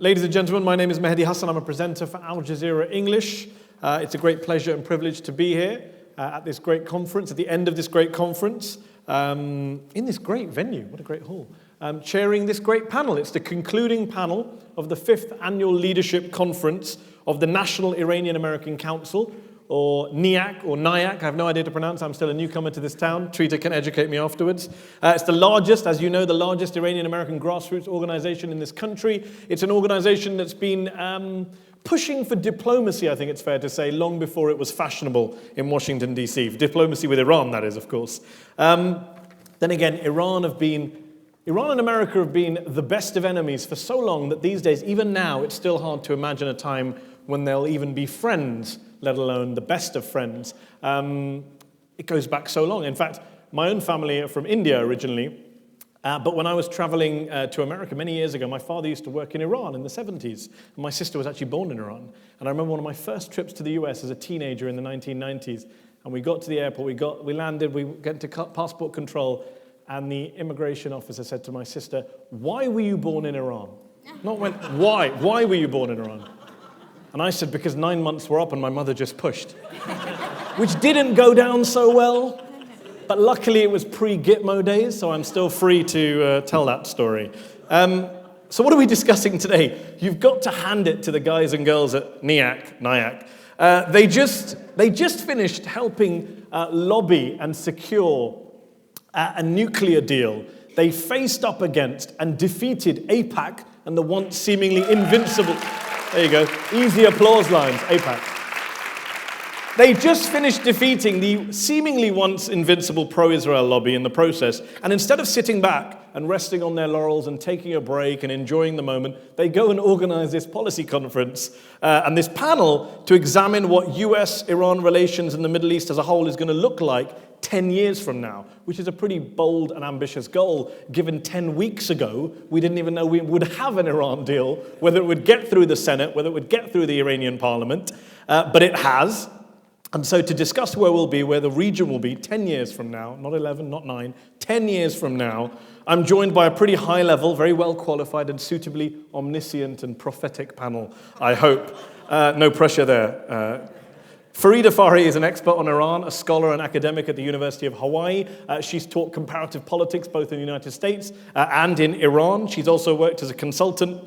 Ladies and gentlemen, my name is Mehdi Hasan. I'm a presenter for Al Jazeera English. It's a great pleasure and privilege to be here at this great conference, at the end of this great conference, in this great venue. What a great hall. Chairing this great panel. It's the concluding panel of the 5th Annual Leadership Conference of the National Iranian-American Council, or NIAC, or NIAC, I have no idea to pronounce, I'm still a newcomer to this town. Trita can educate me afterwards. It's the largest, as you know, the largest Iranian-American grassroots organization in this country. It's an organization that's been pushing for diplomacy, I think it's fair to say, long before it was fashionable in Washington, D.C. Diplomacy with Iran, that is, of course. Then again, Iran and America have been the best of enemies for so long that these days, even now, it's still hard to imagine a time when they'll even be friends, let alone the best of friends. It goes back so long. In fact, my own family are from India originally, but when I was traveling to America many years ago, my father used to work in Iran in the 70s. And my sister was actually born in Iran. And I remember one of my first trips to the US as a teenager in the 1990s. And we got to the airport, we landed, we get to passport control, and the immigration officer said to my sister, "Why were you born in Iran?" Not when, why? Why were you born in Iran? And I said, because 9 months were up and my mother just pushed. Which didn't go down so well, but luckily it was pre-Gitmo days, so I'm still free to tell that story. So what are we discussing today? You've got to hand it to the guys and girls at NIAC. They just finished helping lobby and secure a nuclear deal. They faced up against and defeated AIPAC and the once seemingly invincible... There you go. Easy applause lines, AIPAC. They just finished defeating the seemingly once invincible pro-Israel lobby in the process, and instead of sitting back and resting on their laurels and taking a break and enjoying the moment, they go and organize this policy conference and this panel to examine what US-Iran relations in the Middle East as a whole is going to look like 10 years from now, which is a pretty bold and ambitious goal, given 10 weeks ago, we didn't even know we would have an Iran deal, whether it would get through the Senate, whether it would get through the Iranian parliament, but it has. And so to discuss where we'll be, where the region will be 10 years from now, not 11, not 9, 10 years from now, I'm joined by a pretty high level, very well qualified and suitably omniscient and prophetic panel, I hope. No pressure there. Farhi is an expert on Iran, a scholar and academic at the University of Hawai'i. She's taught comparative politics both in the United States and in Iran. She's also worked as a consultant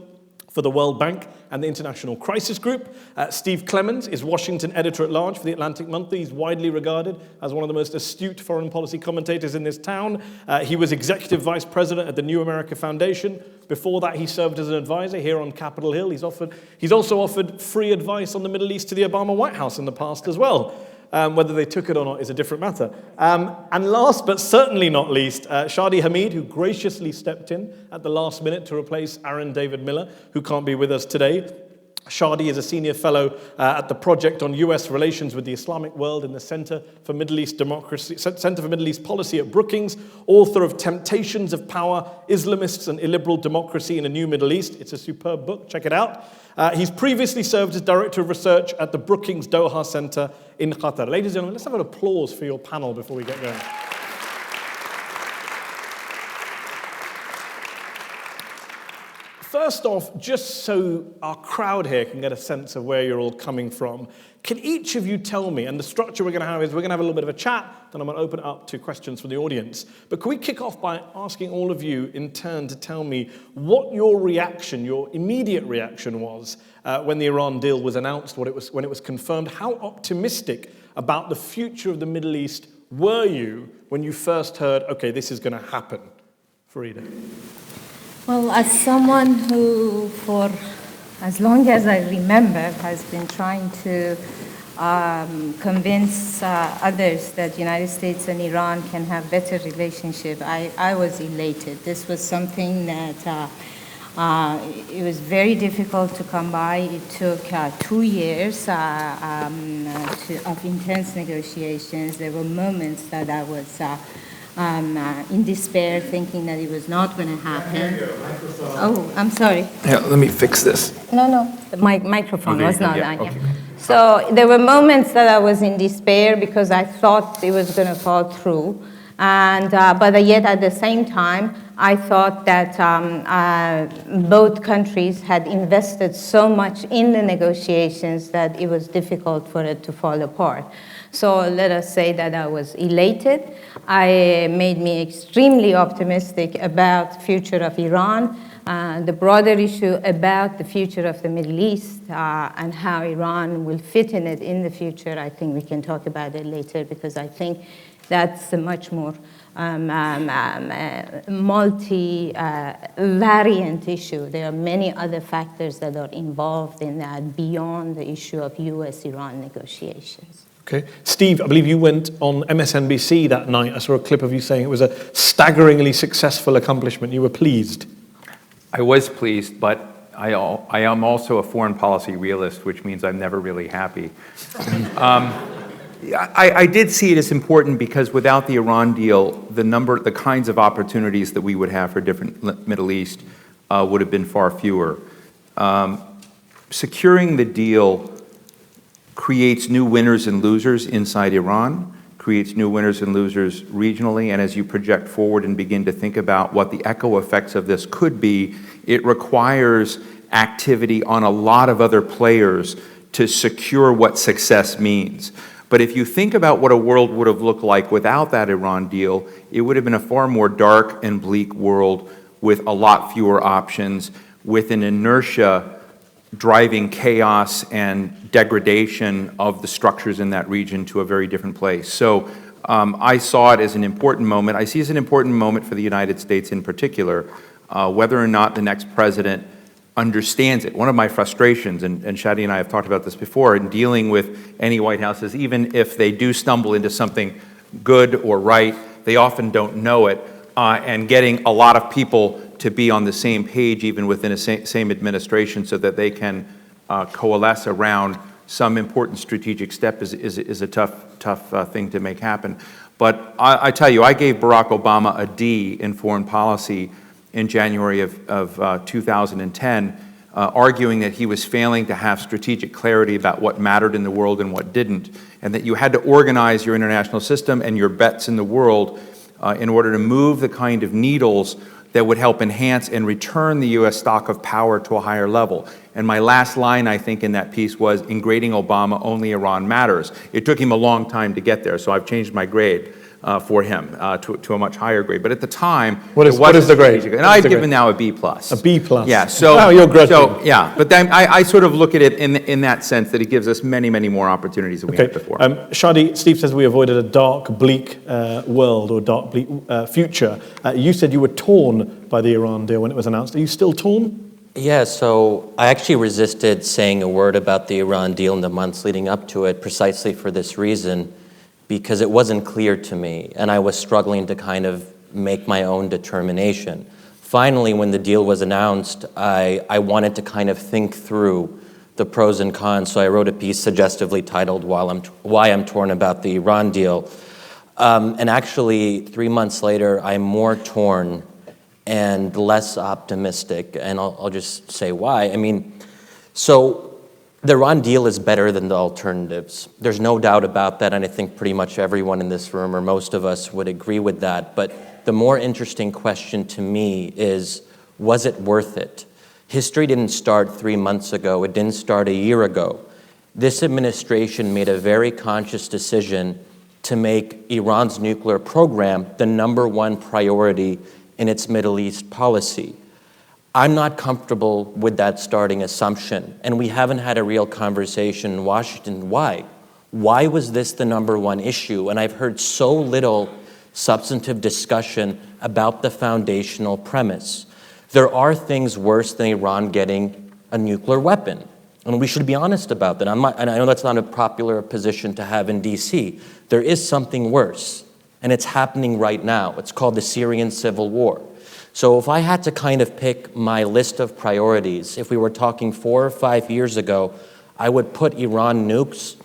for the World Bank and the International Crisis Group. Steve Clemons is Washington editor-at-large for the Atlantic Monthly. He's widely regarded as one of the most astute foreign policy commentators in this town. He was executive vice president at the New America Foundation. Before that, he served as an advisor here on Capitol Hill. He's also offered free advice on the Middle East to the Obama White House in the past as well. Whether they took it or not is a different matter. And last but certainly not least, Shadi Hamid, who graciously stepped in at the last minute to replace Aaron David Miller, who can't be with us today. Shadi is a senior fellow at the Project on U.S. Relations with the Islamic World in the Center for Middle East Policy at Brookings, author of Temptations of Power, Islamists and Illiberal Democracy in a New Middle East. It's a superb book, check it out. He's previously served as Director of Research at the Brookings Doha Center in Qatar. Ladies and gentlemen, let's have an applause for your panel before we get going. First off, just so our crowd here can get a sense of where you're all coming from, can each of you tell me, and the structure we're going to have is we're going to have a little bit of a chat, then I'm going to open it up to questions from the audience. But can we kick off by asking all of you in turn to tell me what your reaction, your immediate reaction was when the Iran deal was announced, when it was confirmed? How optimistic about the future of the Middle East were you when you first heard, okay, this is going to happen? Farideh. Well, as someone who, for as long as I remember, has been trying to convince others that the United States and Iran can have better relationship, I was elated. This was something that it was very difficult to come by. It took 2 years of intense negotiations. There were moments that I was in despair, thinking that it was not going to happen. Oh, I'm sorry. Yeah, let me fix this. No, the microphone was not on. Okay. So there were moments that I was in despair because I thought it was going to fall through. And, but yet at the same time, I thought that both countries had invested so much in the negotiations that it was difficult for it to fall apart. So let us say that I was elated. It made me extremely optimistic about the future of Iran, the broader issue about the future of the Middle East and how Iran will fit in it in the future. I think we can talk about it later because I think that's a much more multi-variant issue. There are many other factors that are involved in that beyond the issue of US-Iran negotiations. Okay. Steve, I believe you went on MSNBC that night. I saw a clip of you saying it was a staggeringly successful accomplishment. You were pleased. I was pleased, but I am also a foreign policy realist, which means I'm never really happy. I did see it as important because without the Iran deal, the kinds of opportunities that we would have for different Middle East would have been far fewer. Securing the deal creates new winners and losers inside Iran, creates new winners and losers regionally, and as you project forward and begin to think about what the echo effects of this could be, it requires activity on a lot of other players to secure what success means. But if you think about what a world would have looked like without that Iran deal, it would have been a far more dark and bleak world with a lot fewer options, with an inertia driving chaos and degradation of the structures in that region to a very different place. So I saw it as an important moment. I see it as an important moment for the United States in particular, whether or not the next president understands it. One of my frustrations, and Shadi and I have talked about this before, in dealing with any White House is even if they do stumble into something good or right, they often don't know it, and getting a lot of people to be on the same page even within a same administration so that they can coalesce around some important strategic step is a tough thing to make happen. But I tell you, I gave Barack Obama a D in foreign policy in January of 2010, arguing that he was failing to have strategic clarity about what mattered in the world and what didn't, and that you had to organize your international system and your bets in the world in order to move the kind of needles that would help enhance and return the U.S. stock of power to a higher level. And my last line, I think, in that piece was, in grading Obama, only Iran matters. It took him a long time to get there, so I've changed my grade for him to a much higher grade. But at the time, what is the grade? And I've given now a B+. A B+. Yeah. So, wow, you're grudging. So, yeah. But then I sort of look at it in that sense that it gives us many, many more opportunities than we had before. Shadi, Steve says we avoided a dark, bleak world or dark, bleak future. You said you were torn by the Iran deal when it was announced. Are you still torn? Yeah, so I actually resisted saying a word about the Iran deal in the months leading up to it precisely for this reason, because it wasn't clear to me, and I was struggling to kind of make my own determination. Finally, when the deal was announced, I wanted to kind of think through the pros and cons, so I wrote a piece suggestively titled Why I'm Torn About the Iran Deal. And actually, 3 months later, I'm more torn and less optimistic, and I'll just say why. I mean, so the Iran deal is better than the alternatives. There's no doubt about that, and I think pretty much everyone in this room, or most of us, would agree with that. But the more interesting question to me is, was it worth it? History didn't start 3 months ago. It didn't start a year ago. This administration made a very conscious decision to make Iran's nuclear program the #1 priority in its Middle East policy. I'm not comfortable with that starting assumption, and we haven't had a real conversation in Washington. Why? Why was this the #1 issue? And I've heard so little substantive discussion about the foundational premise. There are things worse than Iran getting a nuclear weapon, and we should be honest about that. And I know that's not a popular position to have in DC. There is something worse, and it's happening right now. It's called the Syrian civil war. So if I had to kind of pick my list of priorities, if we were talking 4 or 5 years ago, I would put Iran nukes,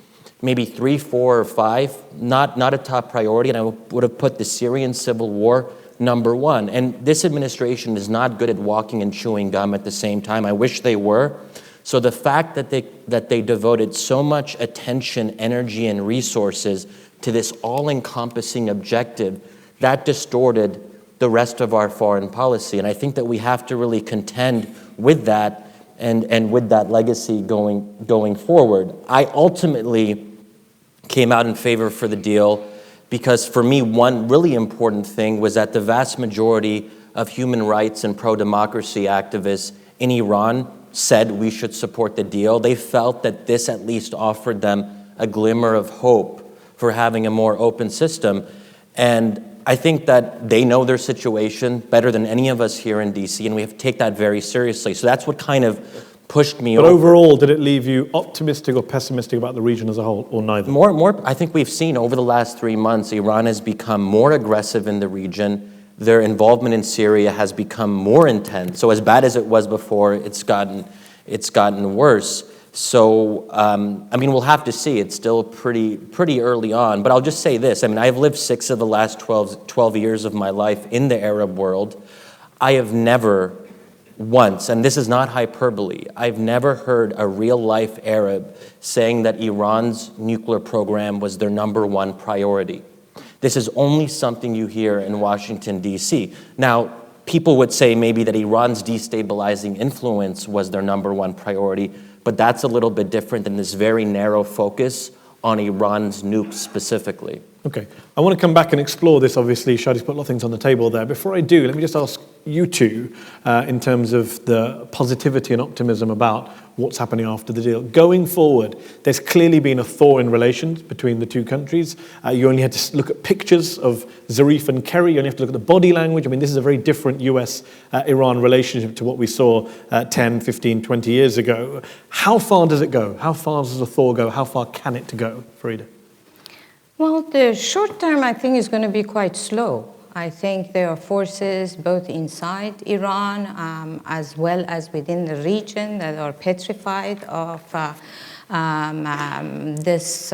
maybe 3, 4, or 5, not a top priority, and I would have put the Syrian civil war #1. And this administration is not good at walking and chewing gum at the same time. I wish they were. So the fact that they devoted so much attention, energy, and resources to this all-encompassing objective that distorted the rest of our foreign policy. And I think that we have to really contend with that and with that legacy going forward. I ultimately came out in favor for the deal because for me, one really important thing was that the vast majority of human rights and pro-democracy activists in Iran said we should support the deal. They felt that this at least offered them a glimmer of hope for having a more open system. And I think that they know their situation better than any of us here in DC, and we have to take that very seriously. So that's what kind of pushed me over. But overall, did it leave you optimistic or pessimistic about the region as a whole, or neither? More. I think we've seen over the last 3 months, Iran has become more aggressive in the region. Their involvement in Syria has become more intense. So as bad as it was before, it's gotten worse. So, I mean, we'll have to see. It's still pretty early on. But I'll just say this. I mean, I've lived 6 of the last 12 years of my life in the Arab world. I have never once, and this is not hyperbole, I've never heard a real-life Arab saying that Iran's nuclear program was their #1 priority. This is only something you hear in Washington, D.C. Now, people would say maybe that Iran's destabilizing influence was their #1 priority, but that's a little bit different than this very narrow focus on Iran's nukes specifically. Okay, I want to come back and explore this. Obviously, Shadi's put a lot of things on the table there. Before I do, let me just ask you two in terms of the positivity and optimism about what's happening after the deal. Going forward, there's clearly been a thaw in relations between the two countries. You only had to look at pictures of Zarif and Kerry. You only have to look at the body language. I mean, this is a very different US-Iran relationship to what we saw 10, 15, 20 years ago. How far does it go? How far does the thaw go? How far can it go, Farideh? Well, the short term, I think, is going to be quite slow. I think there are forces both inside Iran as well as within the region that are petrified of this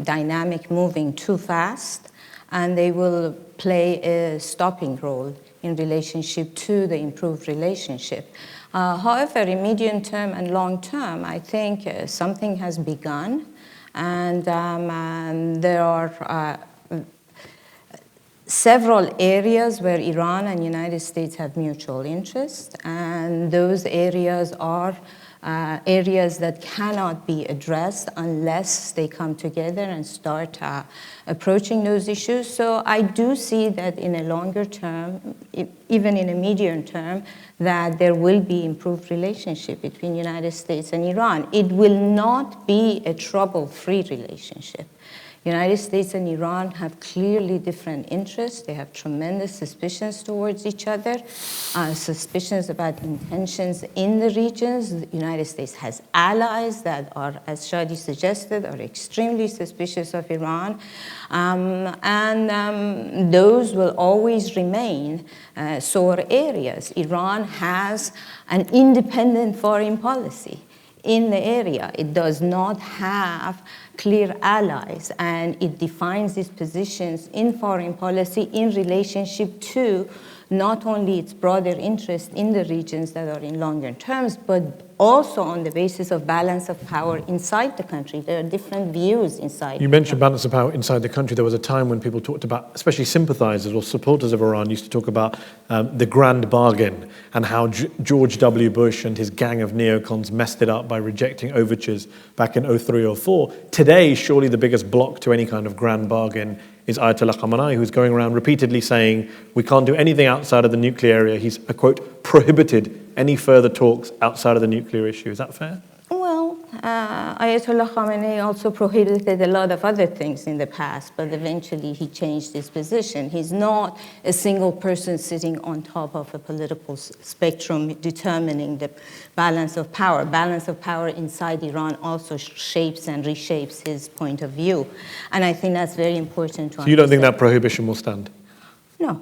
dynamic moving too fast, and they will play a stopping role in relationship to the improved relationship. However, in medium term and long term, I think something has begun. And there are several areas where Iran and United States have mutual interest, and those areas are areas that cannot be addressed unless they come together and start approaching those issues. So I do see that in a longer term, even in a medium term, that there will be improved relationship between United States and Iran. It will not be a trouble-free relationship. United States and Iran have clearly different interests. They have tremendous suspicions towards each other, suspicions about intentions in the regions. The United States has allies that are, as Shadi suggested, are extremely suspicious of Iran. Those will always remain sore areas. Iran has an independent foreign policy in the area. It does not have clear allies, and it defines its positions in foreign policy in relationship to not only its broader interest in the regions that are in longer terms, but also on the basis of balance of power inside the country. There are different views inside. You mentioned balance of power inside the country. There was a time when people talked about, especially sympathizers or supporters of Iran, used to talk about the grand bargain and how George W. Bush and his gang of neocons messed it up by rejecting overtures back in 03 or 04. Today, surely the biggest block to any kind of grand bargain is Ayatollah Khamenei, who's going around repeatedly saying we can't do anything outside of the nuclear area. He's, a quote, prohibited any further talks outside of the nuclear issue. Is that fair? Well, Ayatollah Khamenei also prohibited a lot of other things in the past, but eventually he changed his position. He's not a single person sitting on top of a political spectrum determining the balance of power. Balance of power inside Iran also shapes and reshapes his point of view. And I think that's very important to understand. So you don't think that prohibition will stand? No.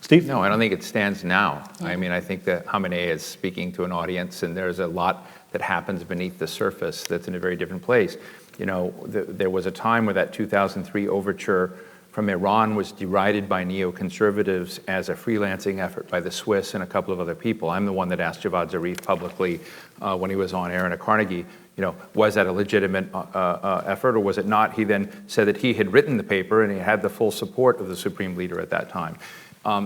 Steve? No, I don't think it stands now. Yeah. I mean, I think that Khamenei is speaking to an audience, and there's a lot that happens beneath the surface that's in a very different place. You know, there was a time where that 2003 overture from Iran was derided by neoconservatives as a freelancing effort by the Swiss and a couple of other people. I'm the one that asked Javad Zarif publicly when he was on air in a Carnegie, was that a legitimate effort or was it not? He then said that he had written the paper and he had the full support of the Supreme Leader at that time.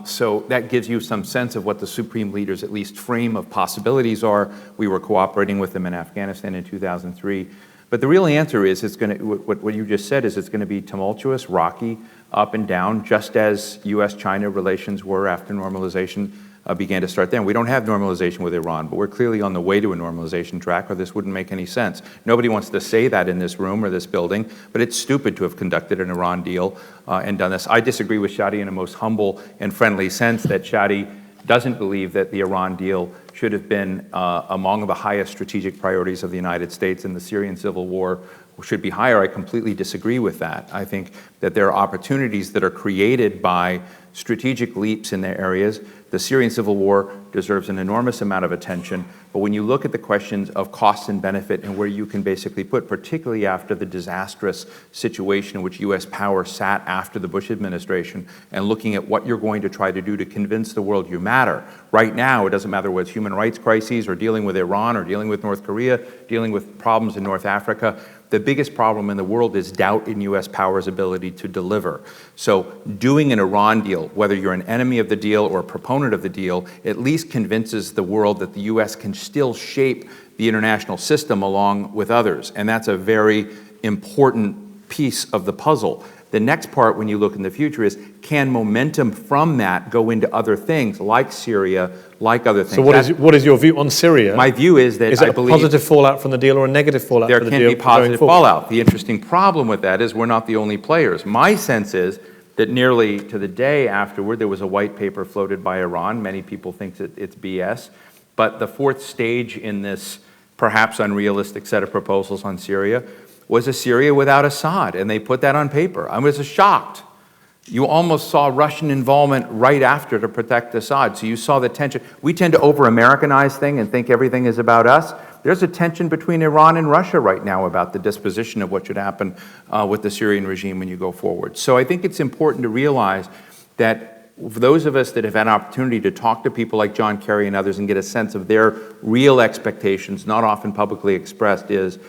So that gives you some sense of what the Supreme Leader's at least frame of possibilities are. We were cooperating with them in Afghanistan in 2003. But the real answer is what you just said is it's going to be tumultuous, rocky, up and down, just as U.S.-China relations were after normalization began to start then. We don't have normalization with Iran, but we're clearly on the way to a normalization track, or this wouldn't make any sense. Nobody wants to say that in this room or this building, but it's stupid to have conducted an Iran deal and done this. I disagree with Shadi in a most humble and friendly sense that Shadi doesn't believe that the Iran deal should have been among the highest strategic priorities of the United States, and the Syrian civil war should be higher. I completely disagree with that. I think that there are opportunities that are created by strategic leaps in their areas. The Syrian civil war deserves an enormous amount of attention, but when you look at the questions of cost and benefit and where you can basically put, particularly after the disastrous situation in which U.S. power sat after the Bush administration, and looking at what you're going to try to do to convince the world you matter. Right now, it doesn't matter whether it's human rights crises or dealing with Iran or dealing with North Korea, dealing with problems in North Africa. The biggest problem in the world is doubt in U.S. power's ability to deliver. So doing an Iran deal, whether you're an enemy of the deal or a proponent of the deal, at least convinces the world that the U.S. can still shape the international system along with others. And that's a very important piece of the puzzle. The next part, when you look in the future, is can momentum from that go into other things like Syria, like other things? So what is your view on Syria? My view is that I believe... Is it a positive fallout from the deal or a negative fallout from the deal? There can be positive fallout. The interesting problem with that is we're not the only players. My sense is that nearly to the day afterward, there was a white paper floated by Iran. Many people think that it's BS. But the fourth stage in this perhaps unrealistic set of proposals on Syria was a Syria without Assad, and they put that on paper. I was shocked. You almost saw Russian involvement right after to protect Assad, so you saw the tension. We tend to over-Americanize things and think everything is about us. There's a tension between Iran and Russia right now about the disposition of what should happen with the Syrian regime when you go forward. So I think it's important to realize that for those of us that have had an opportunity to talk to people like John Kerry and others and get a sense of their real expectations, not often publicly expressed, is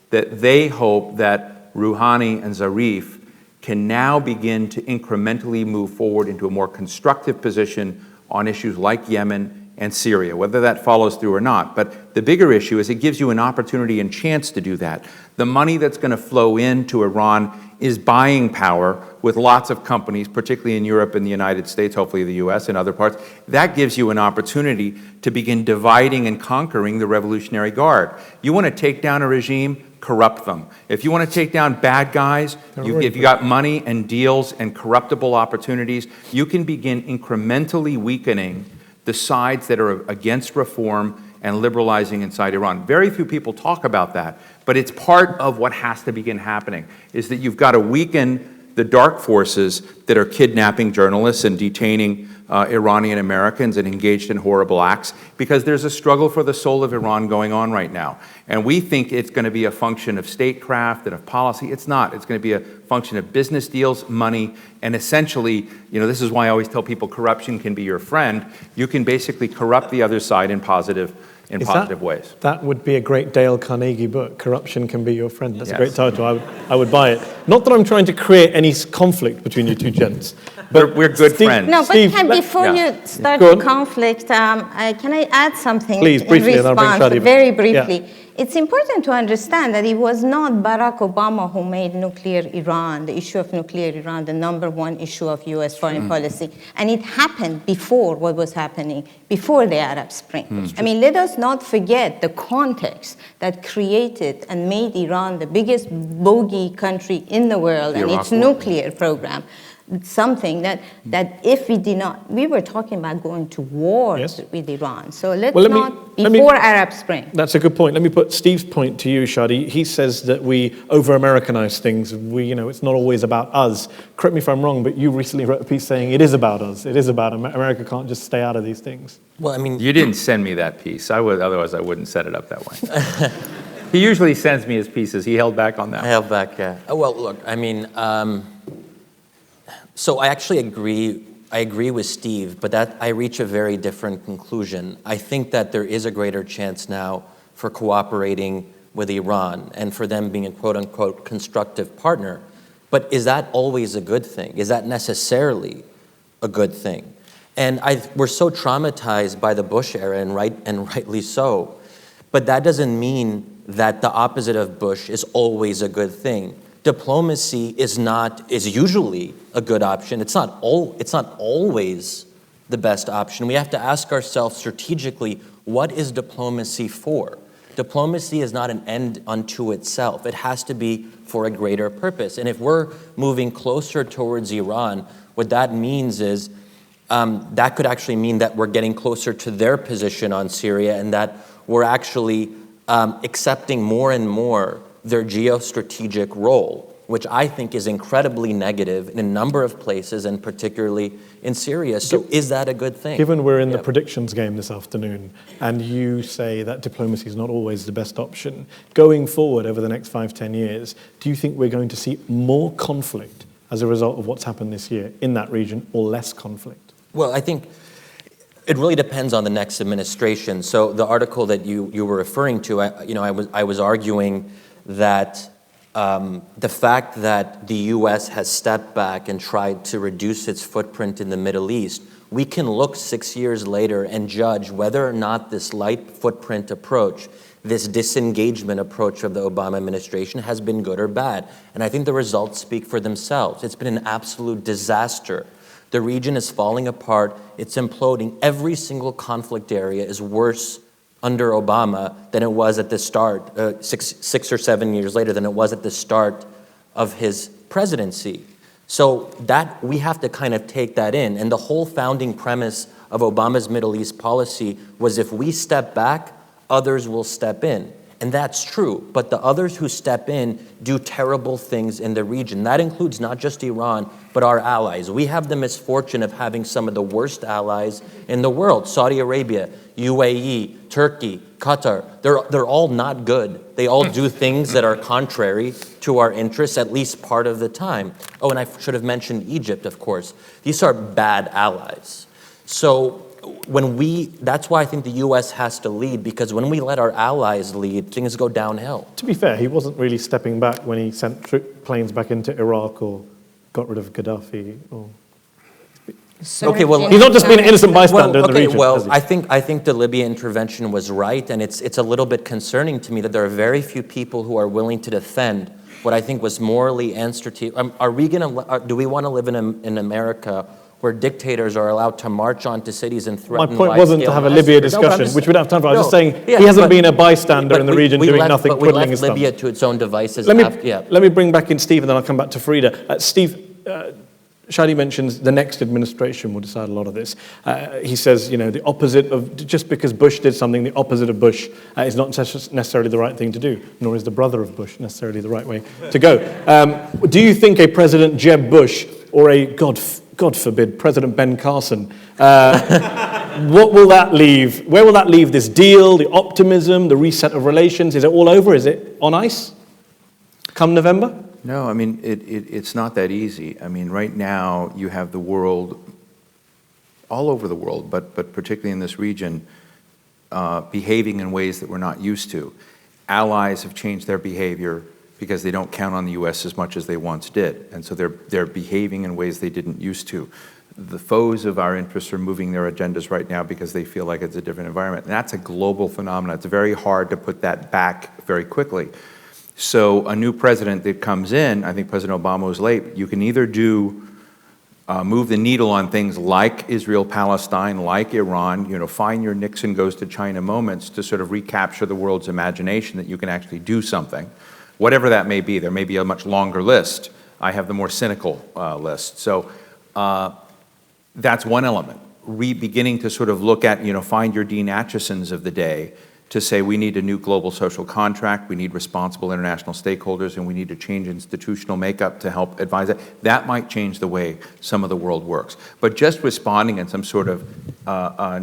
that they hope that Rouhani and Zarif can now begin to incrementally move forward into a more constructive position on issues like Yemen and Syria, whether that follows through or not. But the bigger issue is it gives you an opportunity and chance to do that. The money that's going to flow into Iran is buying power with lots of companies, particularly in Europe and the United States, hopefully the US and other parts. That gives you an opportunity to begin dividing and conquering the Revolutionary Guard. You want to take down a regime, corrupt them. If you want to take down bad guys, if you got money and deals and corruptible opportunities, you can begin incrementally weakening the sides that are against reform and liberalizing inside Iran. Very few people talk about that, but it's part of what has to begin happening, is that you've got to weaken the dark forces that are kidnapping journalists and detaining Iranian Americans and engaged in horrible acts, because there's a struggle for the soul of Iran going on right now. And we think it's going to be a function of statecraft and of policy. It's not. It's going to be a function of business deals, money, and essentially, this is why I always tell people corruption can be your friend. You can basically corrupt the other side in positive ways. That would be a great Dale Carnegie book, Corruption Can Be Your Friend. That's a great title. I would buy it. Not that I'm trying to create any conflict between you two gents. But we're good friends. No, but before you start the conflict, can I add something? Please, briefly, in response, and I'll bring Shadi very briefly. Yeah. It's important to understand that it was not Barack Obama who made nuclear Iran, the issue of nuclear Iran, the #1 issue of U.S. foreign policy. And it happened before what was happening, before the Arab Spring. I mean, let us not forget the context that created and made Iran the biggest bogey country in the world and its nuclear program. Something that if we did not, we were talking about going to war with Iran. So before Arab Spring. That's a good point. Let me put Steve's point to you, Shadi. He says that we over-Americanize things. It's not always about us. Correct me if I'm wrong, but you recently wrote a piece saying it is about us. It is about America can't just stay out of these things. Well, I mean, you didn't send me that piece. Otherwise I wouldn't set it up that way. He usually sends me his pieces. He held back on that. I held back, yeah. Well, look, I mean, so I actually agree with Steve, but I reach a very different conclusion. I think that there is a greater chance now for cooperating with Iran and for them being a quote-unquote constructive partner. But is that always a good thing? Is that necessarily a good thing? And we're so traumatized by the Bush era, and rightly so. But that doesn't mean that the opposite of Bush is always a good thing. Diplomacy is usually a good option. It's not always the best option. We have to ask ourselves strategically, what is diplomacy for? Diplomacy is not an end unto itself. It has to be for a greater purpose. And if we're moving closer towards Iran, what that means is that could actually mean that we're getting closer to their position on Syria, and that we're actually accepting more and more their geostrategic role, which I think is incredibly negative in a number of places, and particularly in Syria. So is that a good thing? Given we're in the predictions game this afternoon, and you say that diplomacy is not always the best option, going forward over the next 5-10 years, do you think we're going to see more conflict as a result of what's happened this year in that region, or less conflict? Well, I think it really depends on the next administration. So the article that you were referring to, I was arguing that the fact that the U.S. has stepped back and tried to reduce its footprint in the Middle East, we can look 6 years later and judge whether or not this light footprint approach, this disengagement approach of the Obama administration has been good or bad. And I think the results speak for themselves. It's been an absolute disaster. The region is falling apart. It's imploding. Every single conflict area is worse under Obama than it was at the start, 6 or 7 years later, than it was at the start of his presidency. So that we have to kind of take that in. And the whole founding premise of Obama's Middle East policy was if we step back, others will step in. And that's true, but the others who step in do terrible things in the region. That includes not just Iran, but our allies. We have the misfortune of having some of the worst allies in the world. Saudi Arabia, UAE, Turkey, Qatar, they're all not good. They all do things that are contrary to our interests, at least part of the time. Oh, and I should have mentioned Egypt, of course. These are bad allies. So that's why I think the U.S. has to lead, because when we let our allies lead, things go downhill. To be fair, he wasn't really stepping back when he sent planes back into Iraq or got rid of Gaddafi. Okay, well, he's not just been an innocent bystander in the region. Well, I think the Libya intervention was right, and it's a little bit concerning to me that there are very few people who are willing to defend what I think was morally and strategic. Do we want to live in America where dictators are allowed to march onto cities and threaten? My point wasn't to have a Libya discussion, which we don't have time for. I was just saying he hasn't been a bystander in the region doing nothing, twiddling his thumbs. Libya to its own devices. Let me bring back in Steve, and then I'll come back to Farideh. Steve, Shadi mentions the next administration will decide a lot of this. He says, the opposite of, just because Bush did something, the opposite of Bush is not necessarily the right thing to do, nor is the brother of Bush necessarily the right way to go. Do you think a President Jeb Bush or a, God forbid, President Ben Carson, what will that leave? Where will that leave this deal, the optimism, the reset of relations? Is it all over? Is it on ice come November? No, I mean, it's not that easy. I mean, right now you have the world, all over the world, but particularly in this region, behaving in ways that we're not used to. Allies have changed their behavior because they don't count on the U.S. as much as they once did. And so they're behaving in ways they didn't used to. The foes of our interests are moving their agendas right now because they feel like it's a different environment. And that's a global phenomenon. It's very hard to put that back very quickly. So a new president that comes in, I think President Obama was late, you can either move the needle on things like Israel-Palestine, like Iran, find your Nixon goes to China moments to sort of recapture the world's imagination that you can actually do something. Whatever that may be, there may be a much longer list. I have the more cynical list. So that's one element. Beginning to sort of look at, find your Dean Achesons of the day to say we need a new global social contract, we need responsible international stakeholders, and we need to change institutional makeup to help advise it. That might change the way some of the world works. But just responding in some sort of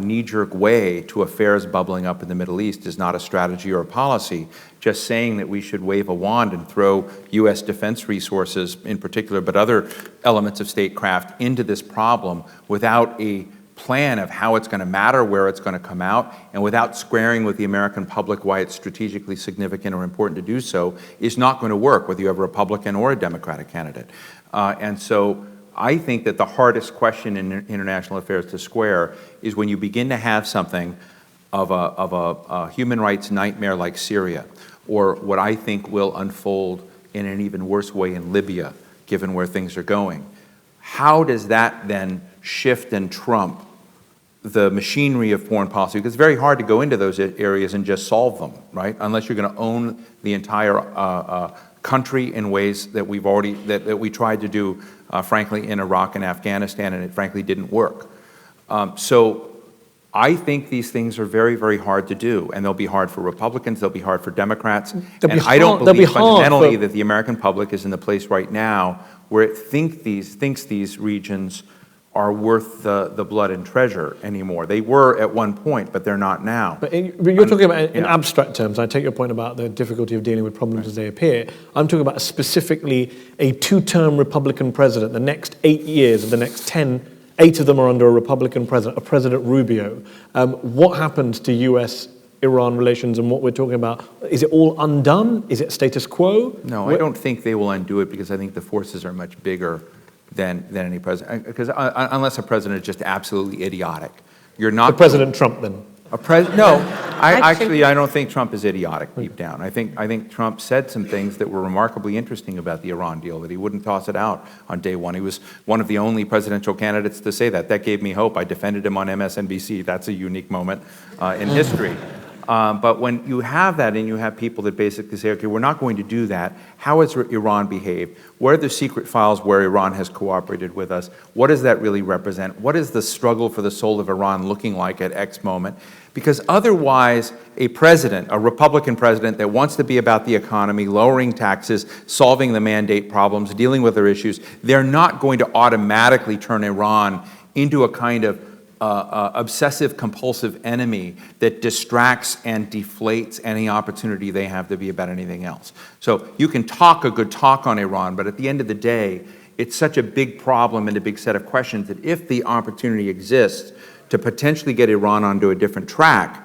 knee-jerk way to affairs bubbling up in the Middle East is not a strategy or a policy. Just saying that we should wave a wand and throw U.S. defense resources in particular, but other elements of statecraft into this problem without a plan of how it's going to matter, where it's going to come out, and without squaring with the American public why it's strategically significant or important to do so, is not going to work, whether you have a Republican or a Democratic candidate. And so I think that the hardest question in international affairs to square is when you begin to have something of a human rights nightmare like Syria, or what I think will unfold in an even worse way in Libya, given where things are going. How does that then shift and trump the machinery of foreign policy? Because it's very hard to go into those areas and just solve them, right? Unless you're going to own the entire country in ways that we've already, that we tried to do, frankly, in Iraq and Afghanistan, and it frankly didn't work. So I think these things are very, very hard to do, and they'll be hard for Republicans, they'll be hard for Democrats, and I don't believe fundamentally that the American public is in the place right now where it thinks these regions are worth the blood and treasure anymore. They were at one point, but they're not now. But you're talking about in abstract terms. I take your point about the difficulty of dealing with problems as they appear. I'm talking about specifically a two-term Republican president. The next 8 years of the next 10, 8 of them are under a Republican president, a President Rubio. What happens to U.S.-Iran relations and what we're talking about? Is it all undone? Is it status quo? No, I don't think they will undo it, because I think the forces are much bigger than any president. Because unless a president is just absolutely idiotic, you're not. President Trump, then. No, I don't think Trump is idiotic deep down. I think Trump said some things that were remarkably interesting about the Iran deal, that he wouldn't toss it out on day one. He was one of the only presidential candidates to say that. That gave me hope. I defended him on MSNBC. That's a unique moment in history. But when you have that and you have people that basically say, okay, we're not going to do that, how has Iran behaved? What are the secret files where Iran has cooperated with us? What does that really represent? What is the struggle for the soul of Iran looking like at X moment? Because otherwise, a president, a Republican president that wants to be about the economy, lowering taxes, solving the mandate problems, dealing with their issues, they're not going to automatically turn Iran into a kind of obsessive compulsive enemy that distracts and deflates any opportunity they have to be about anything else. So you can talk a good talk on Iran, but at the end of the day, it's such a big problem and a big set of questions that if the opportunity exists to potentially get Iran onto a different track,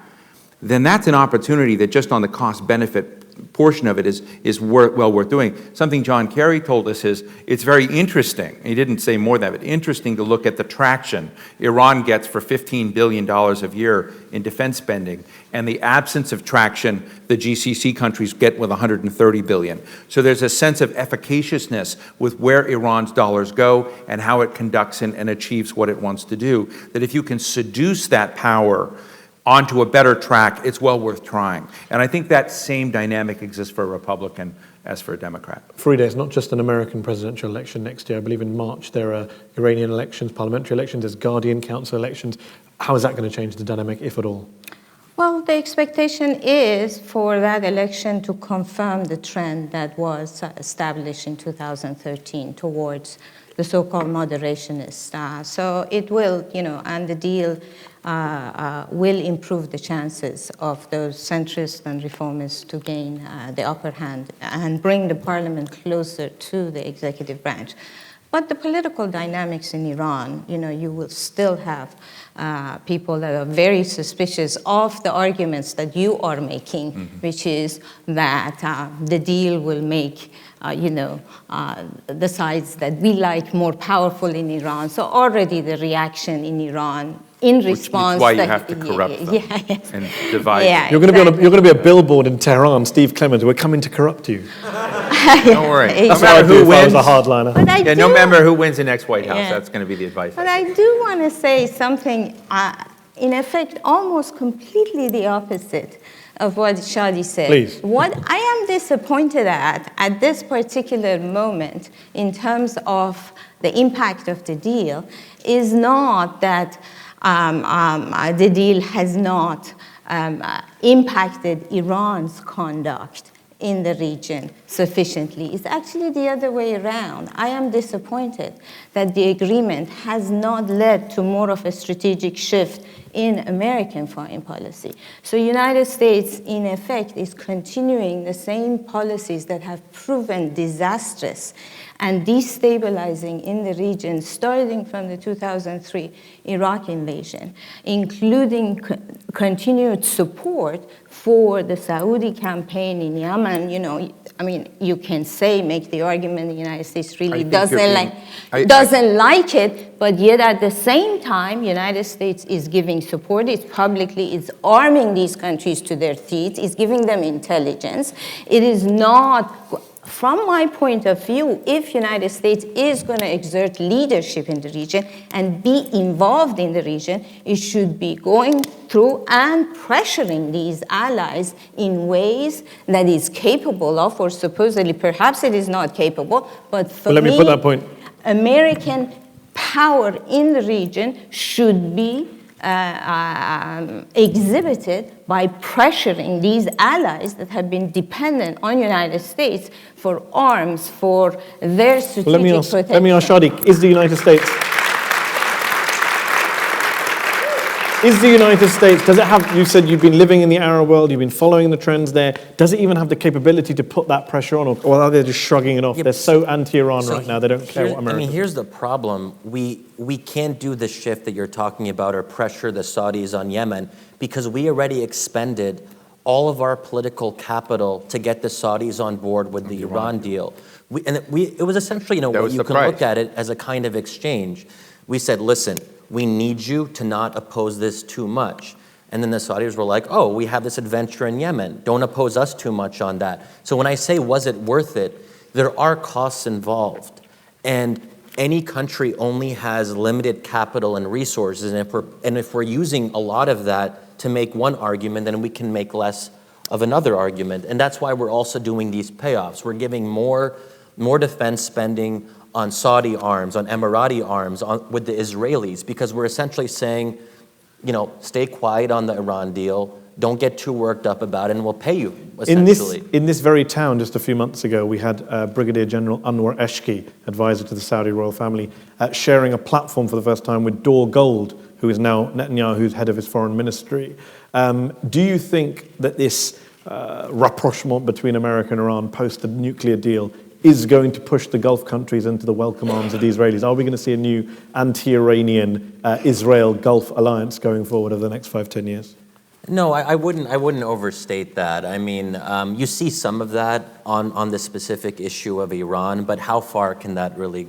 then that's an opportunity that just on the cost-benefit portion of it is well worth doing. Something John Kerry told us is, it's very interesting, he didn't say more than that, but interesting to look at the traction Iran gets for $15 billion a year in defense spending, and the absence of traction the GCC countries get with $130 billion. So there's a sense of efficaciousness with where Iran's dollars go and how it conducts and achieves what it wants to do, that if you can seduce that power onto a better track, it's well worth trying. And I think that same dynamic exists for a Republican as for a Democrat. Farideh, it's not just an American presidential election next year. I believe in March there are Iranian elections, parliamentary elections, there's Guardian Council elections. How is that going to change the dynamic, if at all? Well, the expectation is for that election to confirm the trend that was established in 2013 towards the so-called moderationist. So it will, and the deal will improve the chances of those centrists and reformists to gain the upper hand and bring the parliament closer to the executive branch. But the political dynamics in Iran, you will still have people that are very suspicious of the arguments that you are making, which is that the deal will make the sides that we like more powerful in Iran. So already the reaction in Iran in response. Which is why you have to corrupt them and divide. Yeah, you're going to be a billboard in Tehran, Steve Clemons. We're coming to corrupt you. Don't worry. No matter who wins, a hardliner. No matter who wins the next White House, that's going to be the advice. But I do want to say something, in effect, almost completely the opposite of what Shadi said. Please. What I am disappointed at this particular moment, in terms of the impact of the deal, is not that the deal has not impacted Iran's conduct in the region sufficiently. It's actually the other way around. I am disappointed that the agreement has not led to more of a strategic shift in American foreign policy. So United States, in effect, is continuing the same policies that have proven disastrous and destabilizing in the region, starting from the 2003 Iraq invasion, including continued support for the Saudi campaign in Yemen. You know, I mean, you can make the argument the United States really doesn't like it, but yet at the same time, United States is giving support. It's arming these countries to their teeth. It's giving them intelligence. It is not. From my point of view, if United States is going to exert leadership in the region and be involved in the region, it should be going through and pressuring these allies in ways that is capable of, or supposedly perhaps it is not capable, but for let me put that point. American power in the region should be exhibited by pressuring these allies that have been dependent on United States for arms, for their strategic protection. Let me ask Shadi, is the United States, does it have, you said you've been living in the Arab world, you've been following the trends there, does it even have the capability to put that pressure on, or are they just shrugging it off? They're so anti-Iran right now, they don't care what America. I mean, here's the problem. We can't do the shift that you're talking about or pressure the Saudis on Yemen because we already expended all of our political capital to get the Saudis on board with the Iran deal. It was essentially, you can look at it as a kind of exchange. We said, listen, we need you to not oppose this too much. And then the Saudis were like, oh, we have this adventure in Yemen. Don't oppose us too much on that. So when I say, was it worth it, there are costs involved. And any country only has limited capital and resources. And if we're using a lot of that to make one argument, then we can make less of another argument. And that's why we're also doing these payoffs. We're giving more defense spending on Saudi arms, on Emirati arms, with the Israelis, because we're essentially saying, stay quiet on the Iran deal, don't get too worked up about it, and we'll pay you, essentially. In this very town, just a few months ago, we had Brigadier General Anwar Eshki, advisor to the Saudi royal family, sharing a platform for the first time with Dor Gold, who is now Netanyahu's head of his foreign ministry. Do you think that this rapprochement between America and Iran post the nuclear deal is going to push the Gulf countries into the welcome arms of the Israelis? Are we going to see a new anti-Iranian Israel-Gulf alliance going forward over the next 5-10 years? No, I wouldn't overstate that. I mean, you see some of that on the specific issue of Iran, but how far can that really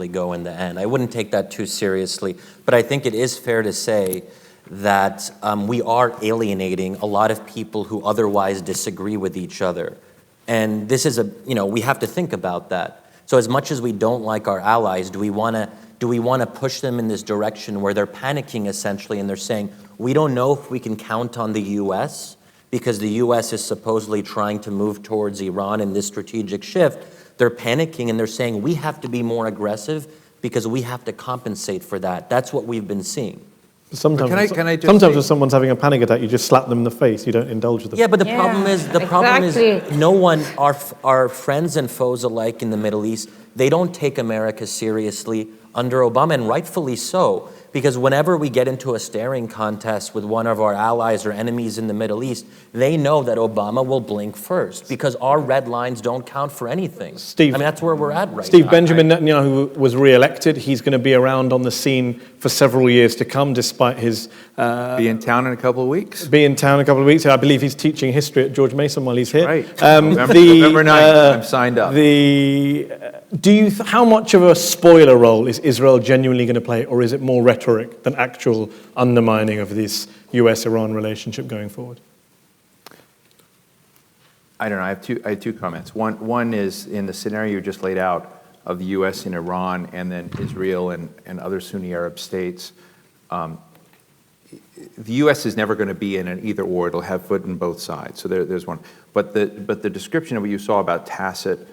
go in the end? I wouldn't take that too seriously, but I think it is fair to say that we are alienating a lot of people who otherwise disagree with each other. And this is we have to think about that. So as much as we don't like our allies, do we want to push them in this direction where they're panicking essentially and they're saying, we don't know if we can count on the US because the US is supposedly trying to move towards Iran in this strategic shift. They're panicking and they're saying, we have to be more aggressive because we have to compensate for that. That's what we've been seeing. Sometimes when someone's having a panic attack, you just slap them in the face. You don't indulge them. Yeah, but the problem is no one, our friends and foes alike in the Middle East, they don't take America seriously under Obama, and rightfully so, because whenever we get into a staring contest with one of our allies or enemies in the Middle East, they know that Obama will blink first because our red lines don't count for anything. Steve, I mean, that's where we're at right Steve, now. Benjamin Netanyahu was re-elected. He's going to be around on the scene for several years to come, despite his... be in town in a couple of weeks. I believe he's teaching history at George Mason while he's here. Right. November 9th, I'm signed up. How much of a spoiler role is Israel genuinely going to play, or is it more rhetoric than actual undermining of this US-Iran relationship going forward? I don't know. I have two comments. One is in the scenario you just laid out of the U.S. in Iran and then Israel and other Sunni Arab states. The U.S. is never going to be in an either or. It'll have foot in both sides. So there's one. But the description of what you saw about tacit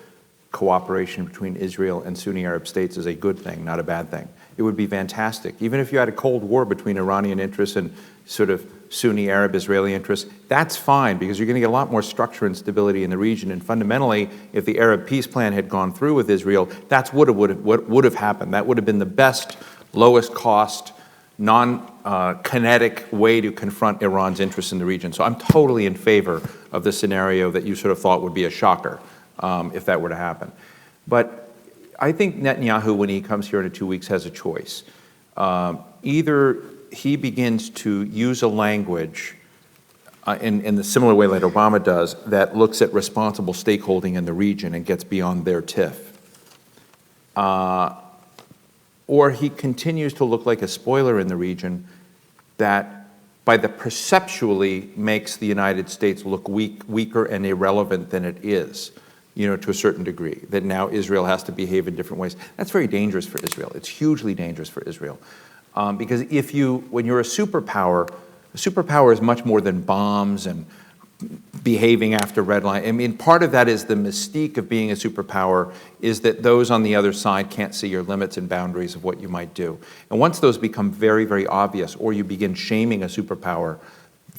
cooperation between Israel and Sunni Arab states is a good thing, not a bad thing. It would be fantastic. Even if you had a Cold War between Iranian interests and sort of Sunni Arab Israeli interests, that's fine because you're going to get a lot more structure and stability in the region. And fundamentally, if the Arab peace plan had gone through with Israel, that's what would have happened. That would have been the best, lowest cost, non-kinetic way to confront Iran's interests in the region. So I'm totally in favor of the scenario that you sort of thought would be a shocker if that were to happen. But I think Netanyahu, when he comes here in 2 weeks, has a choice. Either he begins to use a language in the similar way that Obama does that looks at responsible stakeholding in the region and gets beyond their tiff. Or he continues to look like a spoiler in the region that by the perceptually makes the United States look weaker and irrelevant than it is, to a certain degree, that now Israel has to behave in different ways. That's very dangerous for Israel. It's hugely dangerous for Israel. Because when you're a superpower is much more than bombs and behaving after red line. I mean, part of that is the mystique of being a superpower is that those on the other side can't see your limits and boundaries of what you might do. And once those become very, very obvious, or you begin shaming a superpower,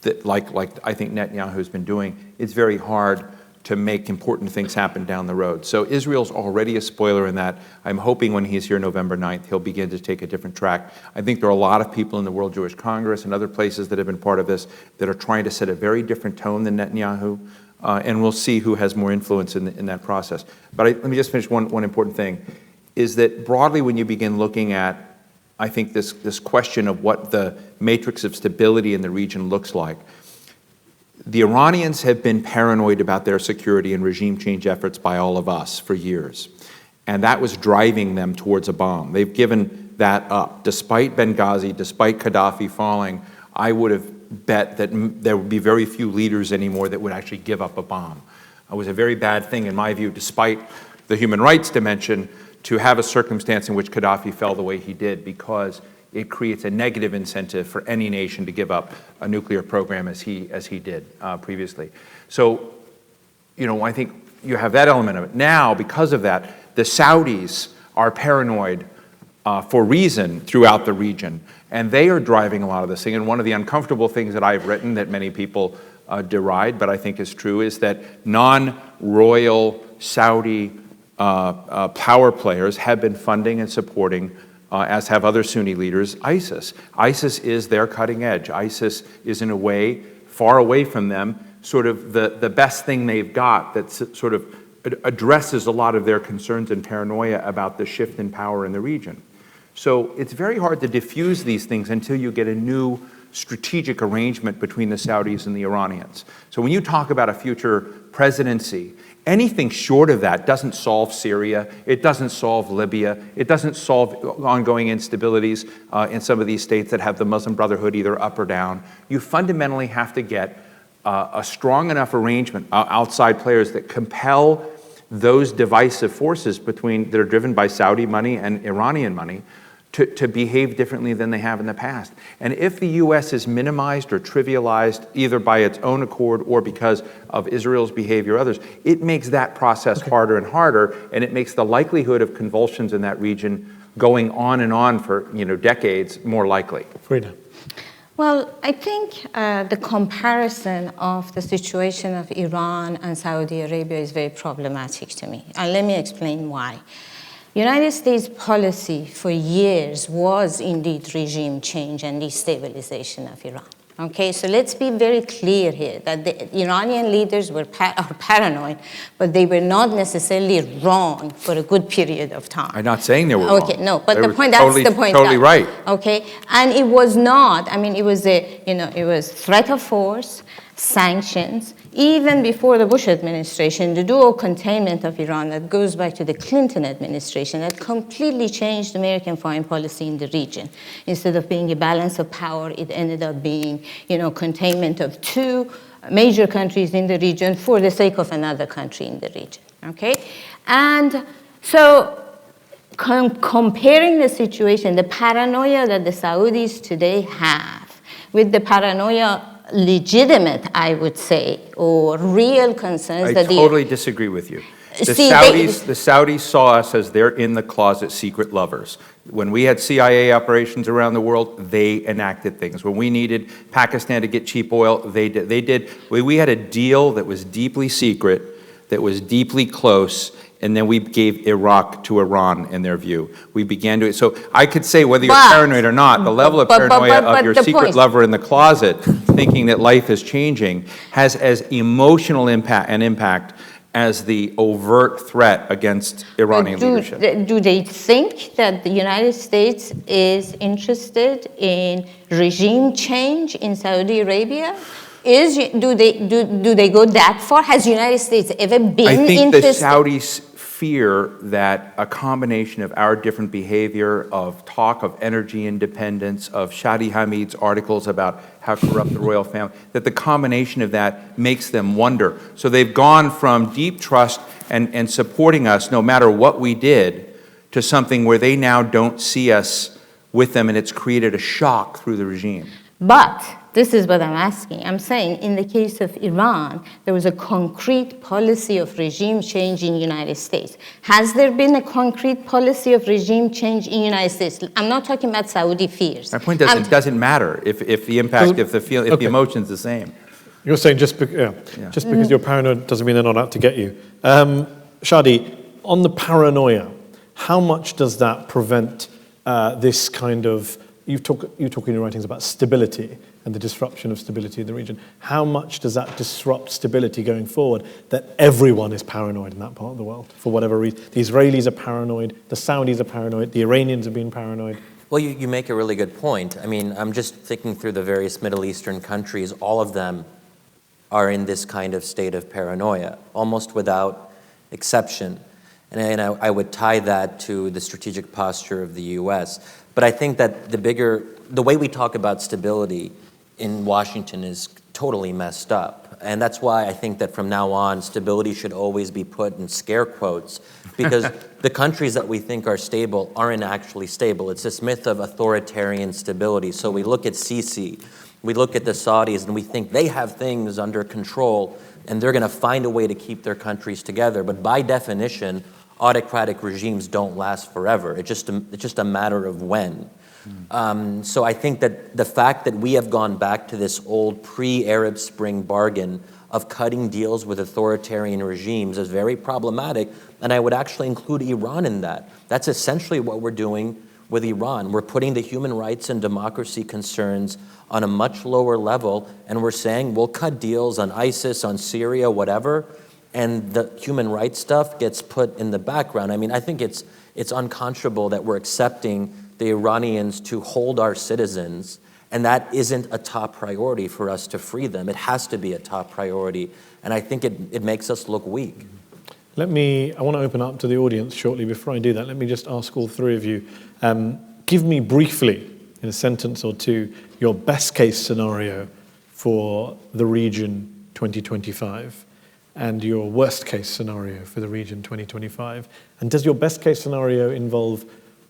that like I think Netanyahu has been doing, it's very hard to make important things happen down the road. So Israel's already a spoiler in that. I'm hoping when he's here November 9th, he'll begin to take a different track. I think there are a lot of people in the World Jewish Congress and other places that have been part of this that are trying to set a very different tone than Netanyahu, and we'll see who has more influence in that process. But let me just finish one important thing, is that broadly when you begin looking at, I think, this question of what the matrix of stability in the region looks like, the Iranians have been paranoid about their security and regime change efforts by all of us for years. And that was driving them towards a bomb. They've given that up. Despite Benghazi, despite Gaddafi falling, I would have bet that there would be very few leaders anymore that would actually give up a bomb. It was a very bad thing, in my view, despite the human rights dimension, to have a circumstance in which Gaddafi fell the way he did, because it creates a negative incentive for any nation to give up a nuclear program as he did previously. So, I think you have that element of it. Now, because of that, the Saudis are paranoid for reason throughout the region, and they are driving a lot of this thing. And one of the uncomfortable things that I've written that many people deride, but I think is true, is that non-royal Saudi power players have been funding and supporting, as have other Sunni leaders, ISIS. ISIS is their cutting edge. ISIS is, in a way, far away from them, sort of the best thing they've got that sort of addresses a lot of their concerns and paranoia about the shift in power in the region. So it's very hard to diffuse these things until you get a new strategic arrangement between the Saudis and the Iranians. So when you talk about a future presidency, anything short of that doesn't solve Syria, it doesn't solve Libya, it doesn't solve ongoing instabilities in some of these states that have the Muslim Brotherhood either up or down. You fundamentally have to get a strong enough arrangement, outside players that compel those divisive forces that are driven by Saudi money and Iranian money to behave differently than they have in the past. And if the U.S. is minimized or trivialized either by its own accord or because of Israel's behavior or others, it makes that process harder and harder, and it makes the likelihood of convulsions in that region going on and on for decades more likely. Farideh. Well, I think the comparison of the situation of Iran and Saudi Arabia is very problematic to me. And let me explain why. United States policy for years was indeed regime change and destabilization of Iran. Okay, so let's be very clear here that the Iranian leaders are paranoid, but they were not necessarily wrong for a good period of time. I'm not saying they were wrong. Okay, no, but they the point, that's the point. Totally right. Okay, and it was not, it was it was threat of force, sanctions, even before the Bush administration, the dual containment of Iran that goes back to the Clinton administration that completely changed American foreign policy in the region. Instead of being a balance of power, it ended up being, containment of two major countries in the region for the sake of another country in the region, okay? And so comparing the situation, the paranoia that the Saudis today have with the paranoia legitimate, I would say, or real concerns I totally disagree with you. The Saudis saw us as their in-the-closet secret lovers. When we had CIA operations around the world, they enacted things. When we needed Pakistan to get cheap oil, they did. We had a deal that was deeply secret, that was deeply close, and then we gave Iraq to Iran in their view. We began to, so I could say whether you're paranoid or not, the level of paranoia of your secret lover in the closet, thinking that life is changing, has as emotional impact as the overt threat against Iranian leadership. Do they think that the United States is interested in regime change in Saudi Arabia? Do they go that far? Has the United States ever been interested? I think the Saudis fear that a combination of our different behavior, of talk of energy independence, of Shadi Hamid's articles about how corrupt the royal family, that the combination of that makes them wonder. So they've gone from deep trust and supporting us no matter what we did to something where they now don't see us with them, and it's created a shock through the regime. But this is what I'm asking. I'm saying in the case of Iran, there was a concrete policy of regime change in the United States. Has there been a concrete policy of regime change in the United States? I'm not talking about Saudi fears. My point is, it doesn't matter if the impact, if the emotion's the same. You're saying just because you're paranoid doesn't mean they're not out to get you. Shadi, on the paranoia, how much does that prevent this kind of, you talk in your writings about stability and the disruption of stability in the region. How much does that disrupt stability going forward, that everyone is paranoid in that part of the world for whatever reason? The Israelis are paranoid, the Saudis are paranoid, the Iranians have been paranoid. Well, you make a really good point. I mean, I'm just thinking through the various Middle Eastern countries. All of them are in this kind of state of paranoia, almost without exception. And I would tie that to the strategic posture of the U.S. But I think that the way we talk about stability in Washington is totally messed up. And that's why I think that from now on, stability should always be put in scare quotes, because the countries that we think are stable aren't actually stable. It's this myth of authoritarian stability. So we look at Sisi, we look at the Saudis, and we think they have things under control, and they're going to find a way to keep their countries together. But by definition, autocratic regimes don't last forever. It's just a matter of when. So I think that the fact that we have gone back to this old pre-Arab Spring bargain of cutting deals with authoritarian regimes is very problematic, and I would actually include Iran in that. That's essentially what we're doing with Iran. We're putting the human rights and democracy concerns on a much lower level, and we're saying we'll cut deals on ISIS, on Syria, whatever, and the human rights stuff gets put in the background. I mean, I think it's unconscionable that we're accepting the Iranians to hold our citizens, and that isn't a top priority for us to free them. It has to be a top priority, and I think it makes us look weak. I want to open up to the audience shortly. Before I do that, let me just ask all three of you, give me briefly, in a sentence or two, your best case scenario for the region 2025 and your worst case scenario for the region 2025. And does your best case scenario involve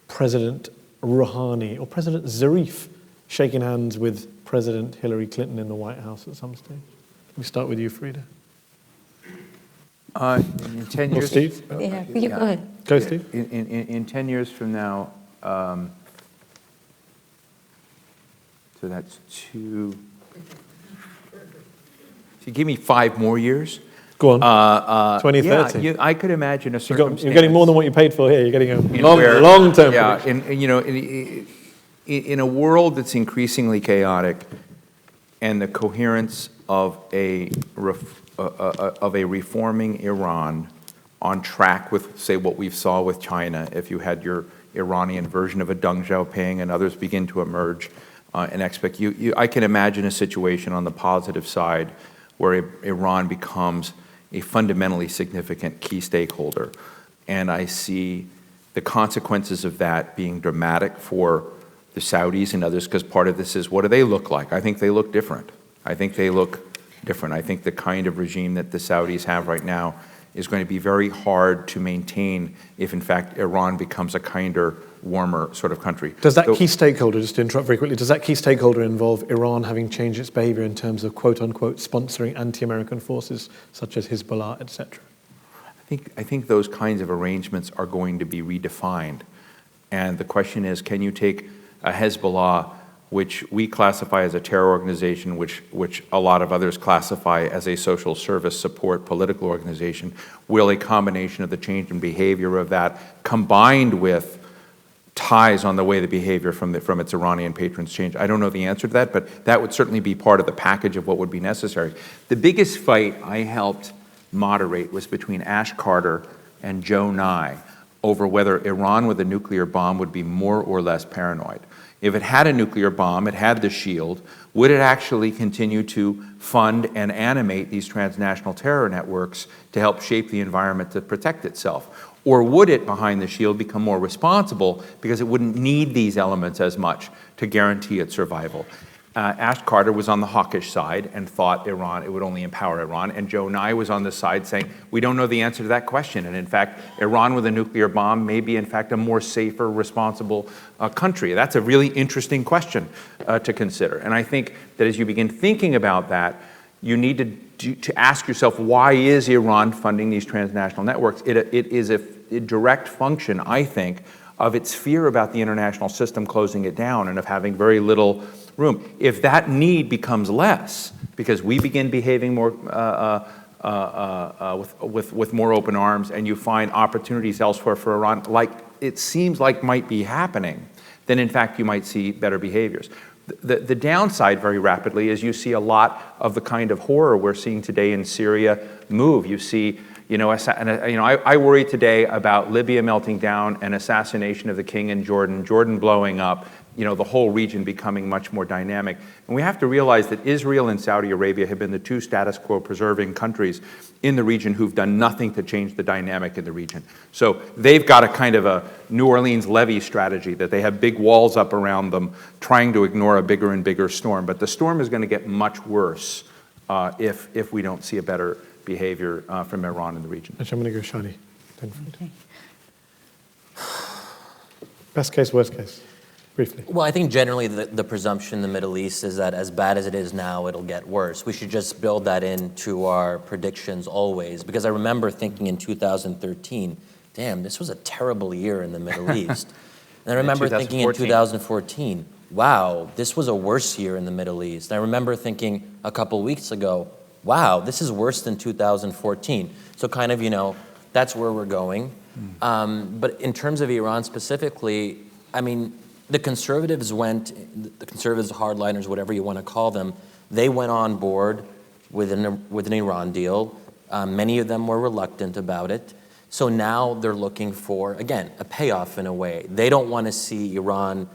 President Rouhani or President Zarif shaking hands with President Hillary Clinton in the White House at some stage? Let me start with you, Farideh. In 10 years, Steve? Yeah, you go ahead. Go, Steve. In 10 years from now, so that's two. So give me 5 more years. Go on. 2030. Yeah, I could imagine a circumstance. You're getting more than what you paid for here. You're getting a long-term. Yeah, in a world that's increasingly chaotic, and the coherence of a reforming Iran on track with, say, what we saw with China, if you had your Iranian version of a Deng Xiaoping and others begin to emerge and expect I can imagine a situation on the positive side where Iran becomes a fundamentally significant key stakeholder. And I see the consequences of that being dramatic for the Saudis and others, because part of this is, what do they look like? I think they look different. I think the kind of regime that the Saudis have right now is going to be very hard to maintain if, in fact, Iran becomes a kinder, warmer sort of country. Does that key stakeholder, just to interrupt very quickly, does that key stakeholder involve Iran having changed its behavior in terms of, quote-unquote, sponsoring anti-American forces such as Hezbollah, etc.? I think those kinds of arrangements are going to be redefined. And the question is, can you take a Hezbollah, which we classify as a terror organization, which a lot of others classify as a social service support political organization, will a combination of the change in behavior of that combined with ties on the way the behavior from its Iranian patrons change? I don't know the answer to that, but that would certainly be part of the package of what would be necessary. The biggest fight I helped moderate was between Ash Carter and Joe Nye over whether Iran with a nuclear bomb would be more or less paranoid. If it had a nuclear bomb, it had the shield, would it actually continue to fund and animate these transnational terror networks to help shape the environment to protect itself? Or would it, behind the shield, become more responsible because it wouldn't need these elements as much to guarantee its survival? Ash Carter was on the hawkish side and thought it would only empower Iran, and Joe Nye was on the side saying, we don't know the answer to that question, and in fact, Iran with a nuclear bomb may be in fact a more safer, responsible country. That's a really interesting question to consider, and I think that as you begin thinking about that, you need to ask yourself, why is Iran funding these transnational networks? It is a direct function, I think, of its fear about the international system closing it down and of having very little room. If that need becomes less, because we begin behaving more with more open arms, and you find opportunities elsewhere for Iran, like it seems like might be happening, then in fact you might see better behaviors. The downside very rapidly is you see a lot of the kind of horror we're seeing today in Syria move. You see, I worry today about Libya melting down, and assassination of the king in Jordan blowing up, the whole region becoming much more dynamic. And we have to realize that Israel and Saudi Arabia have been the two status quo preserving countries in the region who've done nothing to change the dynamic in the region. So they've got a kind of a New Orleans levee strategy, that they have big walls up around them trying to ignore a bigger and bigger storm. But the storm is going to get much worse if we don't see a better behavior from Iran in the region. Actually, I'm going to go Shadi. Okay. Best case, worst case, briefly. Well, I think generally the presumption in the Middle East is that as bad as it is now, it'll get worse. We should just build that into our predictions always, because I remember thinking in 2013, damn, this was a terrible year in the Middle East. And I remember thinking in 2014, wow, this was a worse year in the Middle East. And I remember thinking a couple weeks ago, wow, this is worse than 2014. So kind of, that's where we're going. But in terms of Iran specifically, I mean, the conservatives, hardliners, whatever you want to call them, they went on board with an Iran deal. Many of them were reluctant about it. So now they're looking for, again, a payoff in a way. They don't want to see Iran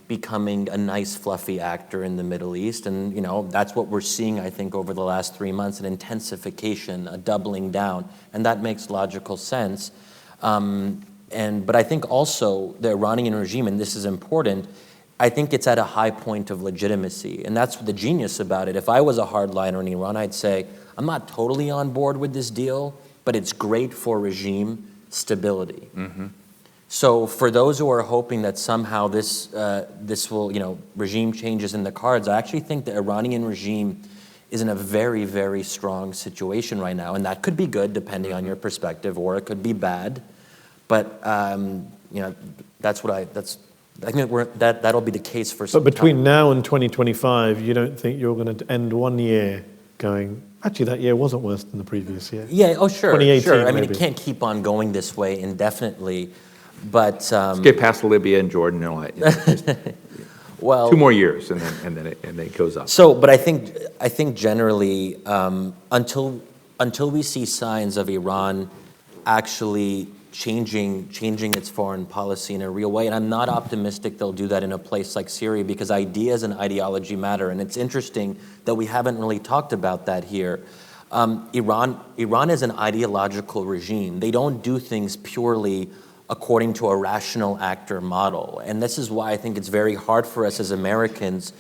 becoming a nice, fluffy actor in the Middle East. And, that's what we're seeing, I think, over the last 3 months, an intensification, a doubling down. And that makes logical sense. But I think also the Iranian regime, and this is important, I think it's at a high point of legitimacy. And that's the genius about it. If I was a hardliner in Iran, I'd say, I'm not totally on board with this deal, but it's great for regime stability. Mm-hmm. So for those who are hoping that somehow this will, regime changes in the cards, I actually think the Iranian regime is in a very, very strong situation right now. And that could be good, depending on your perspective, or it could be bad. But I think that'll be the case for some time. But between time. now and 2025, you don't think you're going to end one year going, actually that year wasn't worse than the previous year? Yeah, oh sure, 2018 sure. I mean, maybe. it can't keep on going this way indefinitely. But let's get past Libya and Jordan and all that. Well, 2 more years and then it goes up. So, but I think generally, until we see signs of Iran actually changing its foreign policy in a real way, and I'm not optimistic they'll do that in a place like Syria, because ideas and ideology matter, and it's interesting that we haven't really talked about that here. Iran is an ideological regime. They don't do things purely according to a rational actor model, and this is why I think it's very hard for us as Americans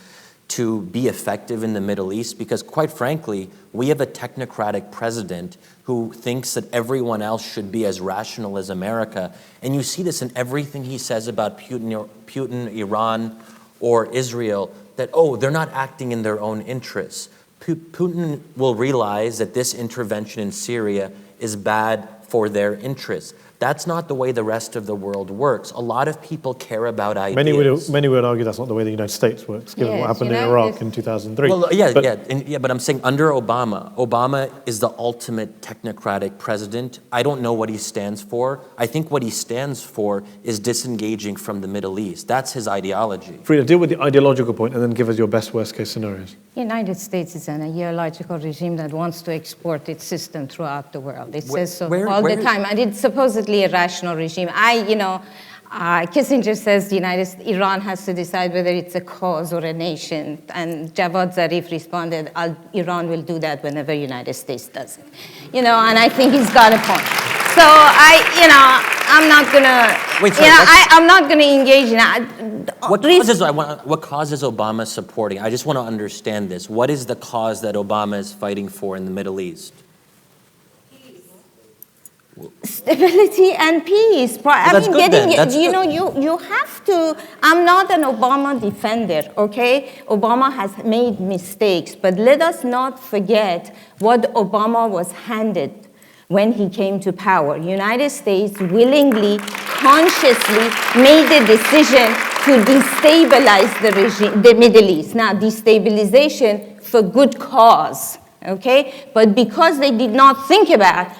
to be effective in the Middle East, because quite frankly, we have a technocratic president who thinks that everyone else should be as rational as America. And you see this in everything he says about Putin, Iran, or Israel, that, they're not acting in their own interests. Putin will realize that this intervention in Syria is bad for their interests. That's not the way the rest of the world works. A lot of people care about ideas. Many would argue that's not the way the United States works, given what happened in Iraq in 2003. Well, but I'm saying under Obama is the ultimate technocratic president. I don't know what he stands for. I think what he stands for is disengaging from the Middle East. That's his ideology. Farideh, deal with the ideological point and then give us your best worst case scenarios. The United States is an ideological regime that wants to export its system throughout the world. It says so all the time, and it's supposedly a rational regime. Kissinger says Iran has to decide whether it's a cause or a nation, and Javad Zarif responded, Iran will do that whenever the United States does it. And I think he's got a point. So I'm not gonna. Wait, sorry, I'm not gonna engage in that. What cause is Obama supporting? I just want to understand this. What is the cause that Obama is fighting for in the Middle East? Stability and peace. You have to. I'm not an Obama defender, okay? Obama has made mistakes, but let us not forget what Obama was handed when he came to power. United States willingly, consciously made the decision to destabilize the Middle East. Now, destabilization for good cause. Okay, but because they did not think about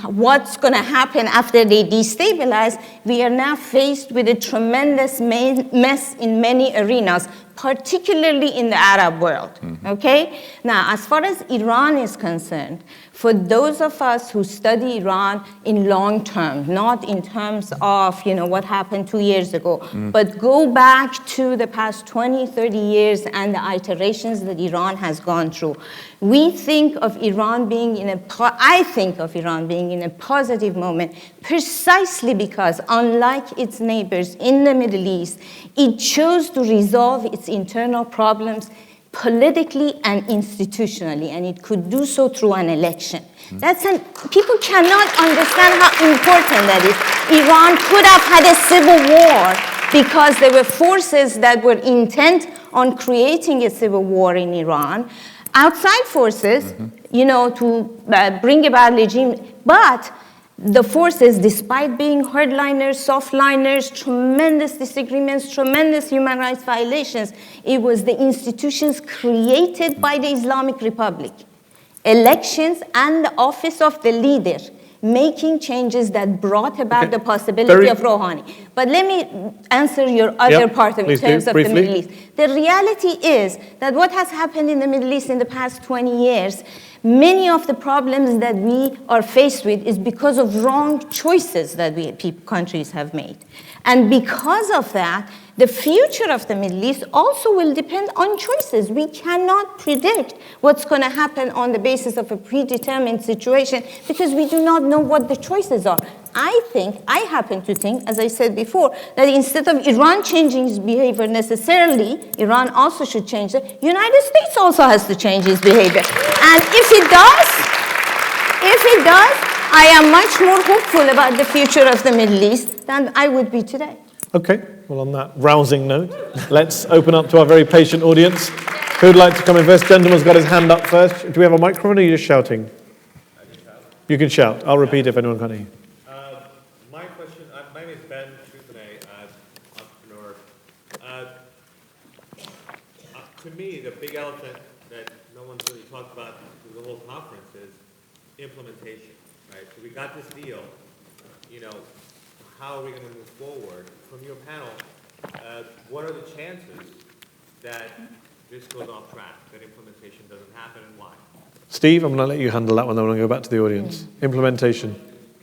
what's going to happen after they destabilize, we are now faced with a tremendous mess in many arenas, particularly in the Arab world. Okay, now as far as Iran is concerned, for those of us who study Iran in long term, not in terms of what happened 2 years ago, but go back to the past 20, 30 years and the iterations that Iran has gone through. I think of Iran being in a positive moment precisely because, unlike its neighbors in the Middle East, it chose to resolve its internal problems politically and institutionally, and it could do so through an election. People cannot understand how important that is. Iran could have had a civil war because there were forces that were intent on creating a civil war in Iran, outside forces, to bring about regime, but the forces, despite being hardliners, softliners, tremendous disagreements, tremendous human rights violations, it was the institutions created by the Islamic Republic, elections and the office of the leader, making changes that brought about the possibility of Rouhani. But let me answer your other part of in terms of the Middle East. The reality is that what has happened in the Middle East in the past 20 years, many of the problems that we are faced with is because of wrong choices that countries have made. And because of that, the future of the Middle East also will depend on choices. We cannot predict what's going to happen on the basis of a predetermined situation because we do not know what the choices are. I happen to think, as I said before, that instead of Iran changing its behavior necessarily, Iran also should change it. United States also has to change its behavior. And if it does, I am much more hopeful about the future of the Middle East than I would be today. Okay, well, on that rousing note, let's open up to our very patient audience. Who'd like to come in first? Gentleman's got his hand up first. Do we have a microphone or are you just shouting? I can shout. You can shout. I'll repeat if anyone can't hear you. My question, my name is Ben Chufane, entrepreneur. To me, the big elephant that no one's really talked about through the whole conference is implementation, right? So we got this deal, how are we going to move forward? From your panel, what are the chances that this goes off track, that implementation doesn't happen, and why? Steve, I'm going to let you handle that one, then I'm going to go back to the audience. Implementation.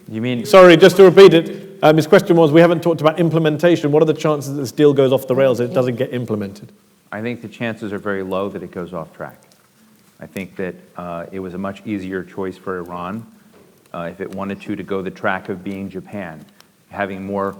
You mean? Sorry, just to repeat it, his question was, we haven't talked about implementation. What are the chances that this deal goes off the rails and it doesn't get implemented? I think the chances are very low that it goes off track. I think that it was a much easier choice for Iran if it wanted to go the track of being Japan, having more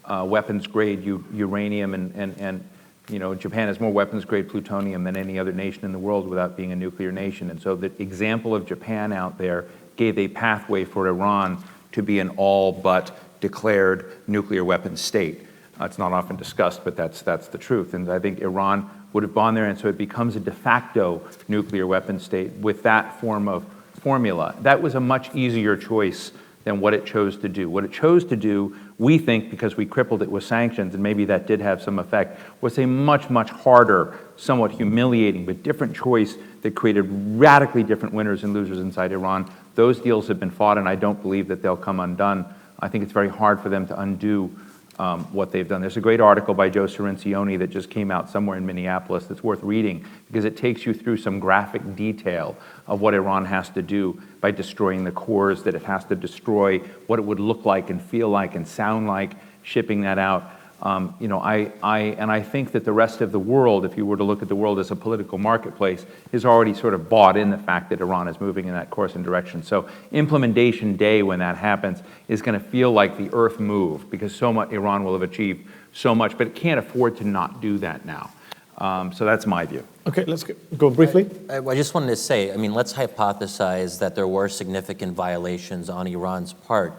weapons-grade uranium and Japan has more weapons-grade plutonium than any other nation in the world without being a nuclear nation. And so the example of Japan out there gave a pathway for Iran to be an all-but declared nuclear weapons state. It's not often discussed, but that's the truth. And I think Iran would have gone there, and so it becomes a de facto nuclear weapons state with that form of formula. That was a much easier choice than what it chose to do. What it chose to do, we think, because we crippled it with sanctions, and maybe that did have some effect, was a much, much harder, somewhat humiliating, but different choice that created radically different winners and losers inside Iran. Those deals have been fought, and I don't believe that they'll come undone. I think it's very hard for them to undo what they've done. There's a great article by Joe Cirincione that just came out somewhere in Minneapolis that's worth reading because it takes you through some graphic detail of what Iran has to do by destroying the cores that it has to destroy, what it would look like and feel like and sound like, shipping that out. I think that the rest of the world, if you were to look at the world as a political marketplace, is already sort of bought in the fact that Iran is moving in that course and direction. So implementation day, when that happens, is going to feel like the earth moved because so much Iran will have achieved so much, but it can't afford to not do that now. So that's my view. Okay, let's go briefly. I just wanted to say, let's hypothesize that there were significant violations on Iran's part.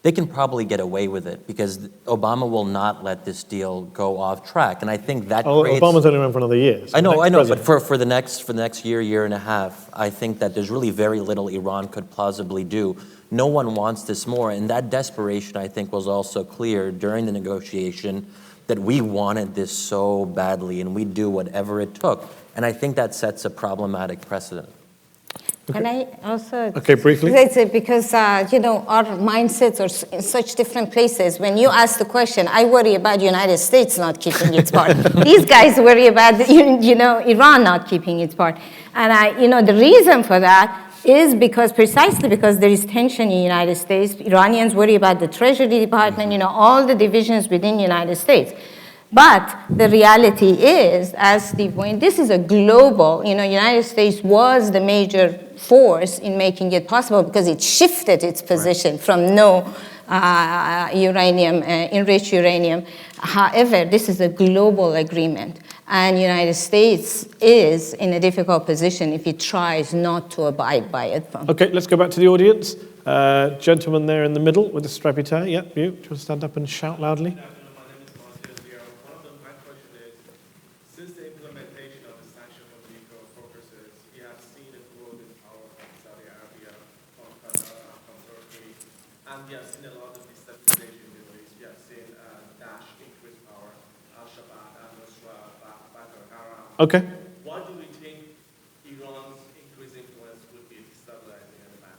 They can probably get away with it because Obama will not let this deal go off track, and I think that creates. Obama's only around for another year. So I know, but for the next year and a half, I think that there's really very little Iran could plausibly do. No one wants this more, and that desperation, I think, was also clear during the negotiation that we wanted this so badly, and we'd do whatever it took, and I think that sets a problematic precedent. Can I also briefly? say, because our mindsets are in such different places. When you ask the question, I worry about the United States not keeping its part. These guys worry about Iran not keeping its part, and the reason for that is precisely because there is tension in the United States. Iranians worry about the Treasury Department, all the divisions within the United States. But the reality is, as Steve pointed, this is a global, United States was the major force in making it possible because it shifted its position from no enriched uranium. However, this is a global agreement, and the United States is in a difficult position if it tries not to abide by it. Okay, let's go back to the audience. Gentleman there in the middle with the strappy tie. Yeah, you. Do you want to stand up and shout loudly? We have seen a lot of destabilization in the Middle East. We have seen Daesh increase power, Al-Shabaab, Al-Nusra, Boko Haram. Okay. Why do we think Iran's increased influence would be destabilizing and a bad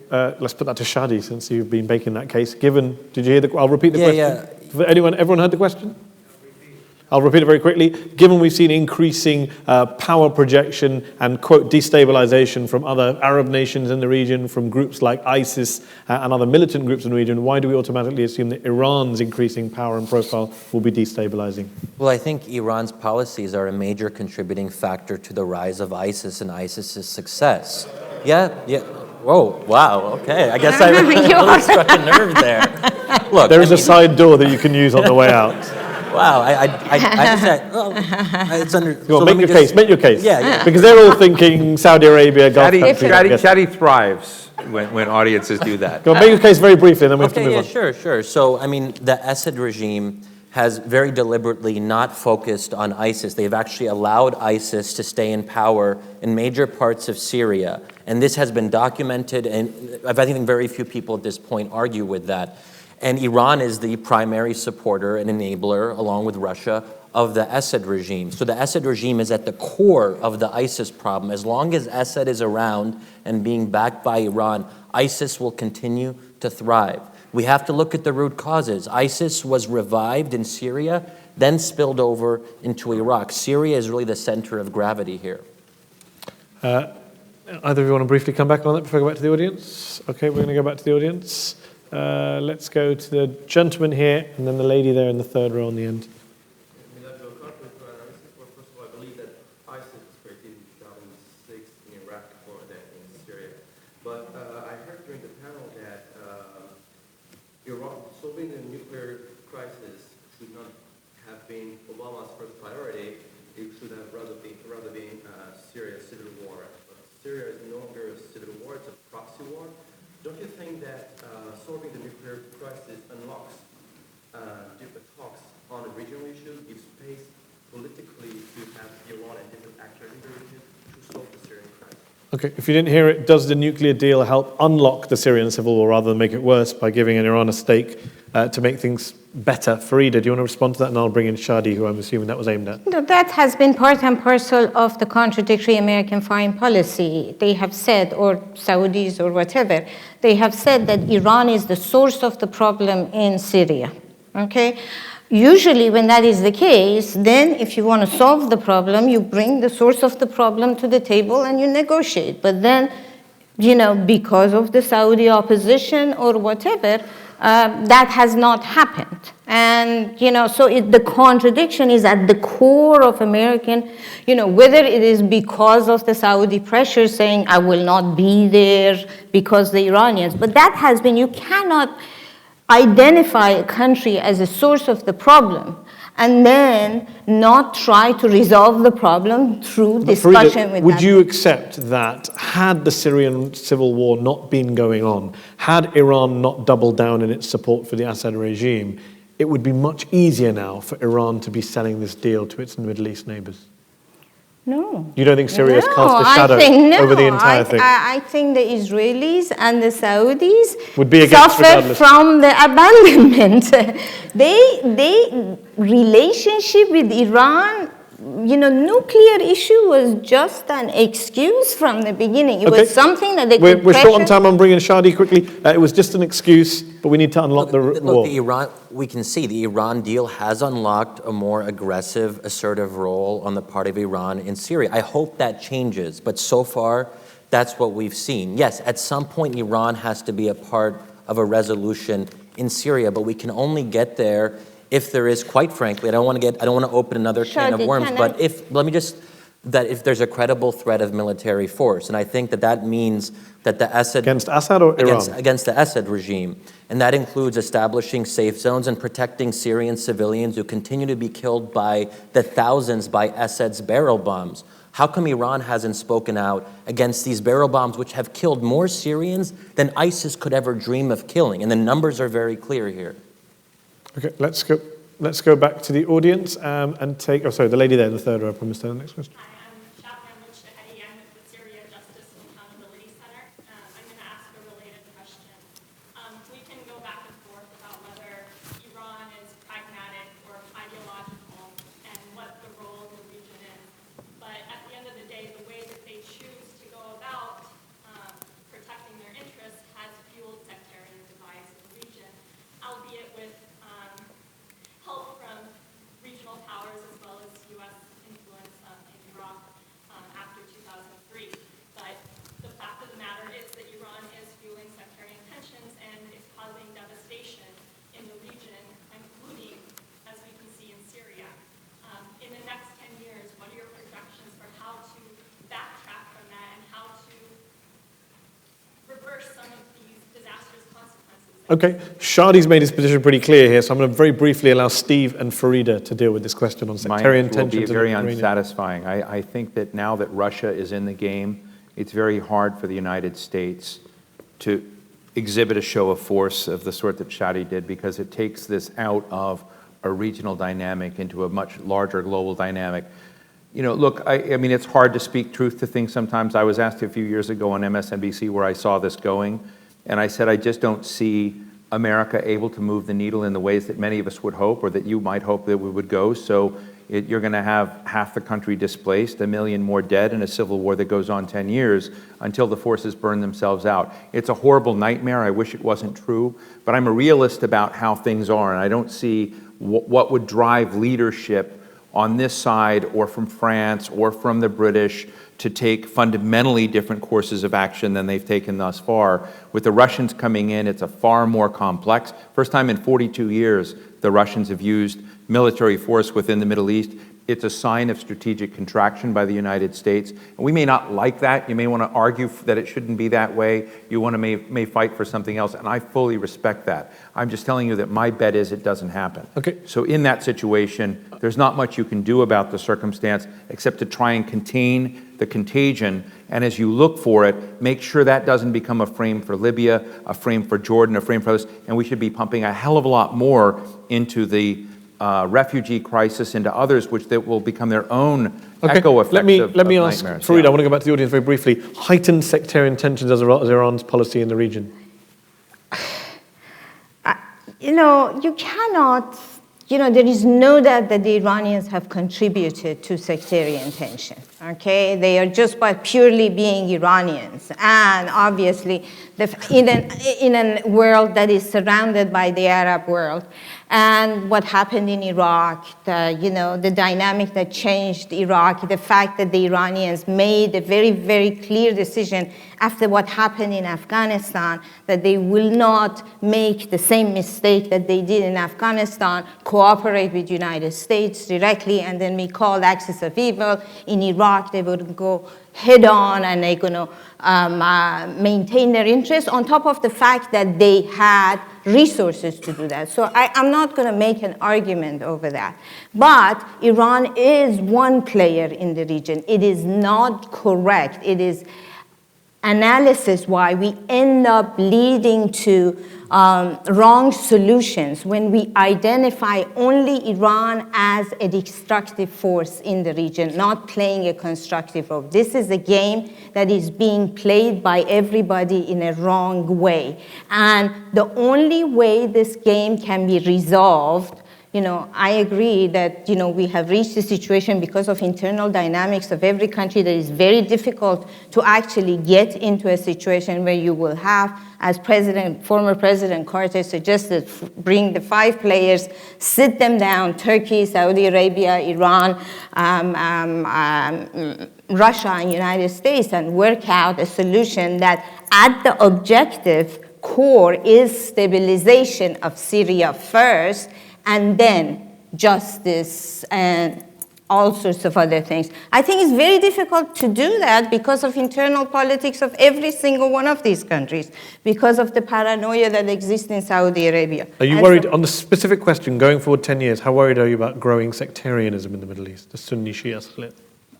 thing? Okay, let's put that to Shadi since you've been making that case. Did you hear I'll repeat the question. Yeah. Everyone heard the question? I'll repeat it very quickly. Given we've seen increasing power projection and, quote, destabilization from other Arab nations in the region, from groups like ISIS and other militant groups in the region, why do we automatically assume that Iran's increasing power and profile will be destabilizing? Well, I think Iran's policies are a major contributing factor to the rise of ISIS and ISIS's success. Yeah. Whoa, wow, okay. I guess I really struck a nerve there. Look, there is a side door that you can use on the way out. Wow, it's under. Go on, make your case. Yeah. Because they're all thinking Saudi Arabia, Gulf countries. Shadi thrives when audiences do that. Go on, make your case very briefly, and then we have to move on. Sure. So, the Assad regime has very deliberately not focused on ISIS. They've actually allowed ISIS to stay in power in major parts of Syria. And this has been documented, and I think very few people at this point argue with that. And Iran is the primary supporter and enabler, along with Russia, of the Assad regime. So the Assad regime is at the core of the ISIS problem. As long as Assad is around and being backed by Iran, ISIS will continue to thrive. We have to look at the root causes. ISIS was revived in Syria, then spilled over into Iraq. Syria is really the center of gravity here. Either of you want to briefly come back on that before I go back to the audience? Okay, we're going to go back to the audience. Let's go to the gentleman here, and then the lady there in the third row on the end. First of all, I believe that ISIS was created in 2006 in Iraq before that in Syria. But I heard during the panel that Iran solving the nuclear crisis should not have been Obama's first priority. It should have rather been Syria's civil war. But Syria is no longer a civil war; it's a proxy war. Don't you think that solving the nuclear crisis unlocks different talks on a regional issue, gives space politically to have Iran and different actors in the region to solve the Syrian crisis? Okay, if you didn't hear it, does the nuclear deal help unlock the Syrian civil war rather than make it worse by giving Iran a stake to make things better? Farideh, do you want to respond to that? And I'll bring in Shadi, who I'm assuming that was aimed at. No, that has been part and parcel of the contradictory American foreign policy. They have said, or Saudis or whatever, they have said that Iran is the source of the problem in Syria, okay? Usually when that is the case, then if you want to solve the problem, you bring the source of the problem to the table and you negotiate. But then, because of the Saudi opposition or whatever, that has not happened. And, so the contradiction is at the core of American, whether it is because of the Saudi pressure saying, I will not be there because the Iranians, but that has been, you cannot identify a country as a source of the problem and then not try to resolve the problem through discussion with would you accept that had the Syrian civil war not been going on, had Iran not doubled down in its support for the Assad regime, it would be much easier now for Iran to be selling this deal to its Middle East neighbors? No. You don't think Syria has cast a shadow over the entire thing? I think the Israelis and the Saudis would be against suffer regardless. from the abandonment. They relationship with Iran, nuclear issue was just an excuse from the beginning. It was something that they could We're short on pressure. time. I'm bringing Shadi quickly. It was just an excuse, but we need to unlock the war. We can see the Iran deal has unlocked a more aggressive, assertive role on the part of Iran in Syria. I hope that changes, but so far, that's what we've seen. Yes, at some point, Iran has to be a part of a resolution in Syria, but we can only get there if there is, quite frankly, I don't want to open another can of worms, but if there's a credible threat of military force, and I think that means that the Assad... Against Assad or Iran? Against the Assad regime, and that includes establishing safe zones and protecting Syrian civilians who continue to be killed by the thousands by Assad's barrel bombs. How come Iran hasn't spoken out against these barrel bombs which have killed more Syrians than ISIS could ever dream of killing? And the numbers are very clear here. Okay, let's go back to the audience and take... Oh, sorry, the lady there in the third row. I promised her the next question. Hi, I'm Shadi. I'm with the Syria Justice and Accountability Center. I'm going to ask a related question. We can go back and forth about whether Iran is pragmatic or ideological and what the role in the region is. But at the end of the day, the way that they choose to go about protecting their interests has fueled sectarian divides in the region, albeit with help from regional powers as well as U.S. influence in Iraq after 2003. But the fact of the matter is that Iran is fueling sectarian tensions and is causing devastation in the region, including, as we can see, in Syria. In the next 10 years, what are your projections for how to backtrack from that and how to reverse some of these disastrous consequences? Okay, Shadi's made his position pretty clear here, so I'm going to very briefly allow Steve and Farideh to deal with this question on sectarian tensions. Mine will be very unsatisfying. I think that now that Russia is in the game, it's very hard for the United States to exhibit a show of force of the sort that Shadi did, because it takes this out of a regional dynamic into a much larger global dynamic. Look, I mean, it's hard to speak truth to things sometimes. I was asked a few years ago on MSNBC where I saw this going, and I said, I just don't see America able to move the needle in the ways that many of us would hope, or that you might hope that we would go. So you're going to have half the country displaced, 1 million more dead, and a civil war that goes on 10 years until the forces burn themselves out. It's a horrible nightmare. I wish it wasn't true, but I'm a realist about how things are, and I don't see what would drive leadership on this side or from France or from the British to take fundamentally different courses of action than they've taken thus far. With the Russians coming in, it's a far more complex. First time in 42 years, the Russians have used military force within the Middle East. It's a sign of strategic contraction by the United States. And we may not like that. You may want to argue that it shouldn't be that way. You may fight for something else, and I fully respect that. I'm just telling you that my bet is it doesn't happen. Okay. So in that situation, there's not much you can do about the circumstance except to try and contain the contagion. And as you look for it, make sure that doesn't become a frame for Libya, a frame for Jordan, a frame for others. And we should be pumping a hell of a lot more into the refugee crisis into others, which they will become their own echo effects let me ask nightmares. Farideh, Yeah. I want to go back to the audience very briefly. Heightened sectarian tensions as Iran's policy in the region. You cannot, there is no doubt that the Iranians have contributed to sectarian tension, okay? They are just by purely being Iranians. And obviously, in a world that is surrounded by the Arab world, and what happened in Iraq, the dynamic that changed Iraq, the fact that the Iranians made a very, very clear decision after what happened in Afghanistan, that they will not make the same mistake that they did in Afghanistan, cooperate with the United States directly, and then be called axis of evil. In Iraq, they would go head on, and they're going to maintain their interests on top of the fact that they had resources to do that. So I'm not going to make an argument over that. But Iran is one player in the region. It is not correct. It is analysis why we end up leading to wrong solutions when we identify only Iran as a destructive force in the region, not playing a constructive role. This is a game that is being played by everybody in a wrong way. And the only way this game can be resolved, I agree that, we have reached a situation because of internal dynamics of every country that is very difficult to actually get into a situation where you will have, as former President Carter suggested, bring the 5 players, sit them down, Turkey, Saudi Arabia, Iran, Russia, and United States, and work out a solution that at the objective core is stabilization of Syria first, and then justice and all sorts of other things. I think it's very difficult to do that because of internal politics of every single one of these countries, because of the paranoia that exists in Saudi Arabia. Are you worried, on the specific question, going forward 10 years, how worried are you about growing sectarianism in the Middle East, the Sunni-Shia split?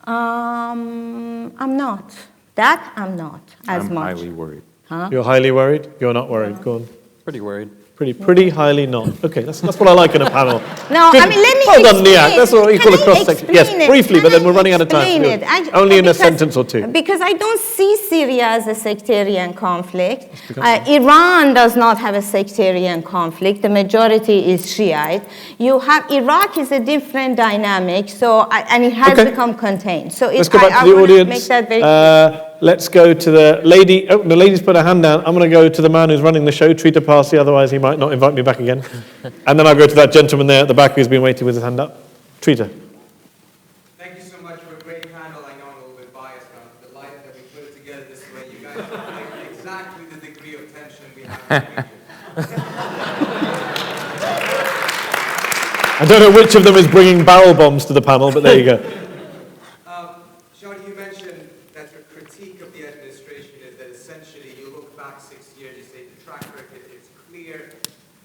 I'm not. That I'm not as much. I'm highly worried. Huh? You're highly worried? You're not worried? Go on. Pretty worried. Pretty highly not. Okay, that's what I like in a panel. No, Good. I mean, let me well explain. done, NIAC. That's what you call a cross-section. Yes, Explain it. briefly, but Can then we're running out of time. explain it? Only in a Because- sentence or two. Because I don't see Syria as a sectarian conflict. Iran does not have a sectarian conflict. The majority is Shiite. You have Iraq is a different dynamic, and it has Okay. become contained. So Let's go back to I the wanna audience. Make that very Let's go to the lady. Oh, the lady's put her hand down. I'm going to go to the man who's running the show, Trita Parsi, otherwise he might not invite me back again. And then I'll go to that gentleman there at the back who's been waiting with his hand up. Trita. Thank you so much for a great panel. I know I'm a little bit biased, but I'm delighted that we put it together this way. You guys reflect exactly the degree of tension we have between you. I don't know which of them is bringing barrel bombs to the panel, but there you go. Shadi, you mentioned that your critique of the administration is that essentially you look back 6 years, you say the track record is clear,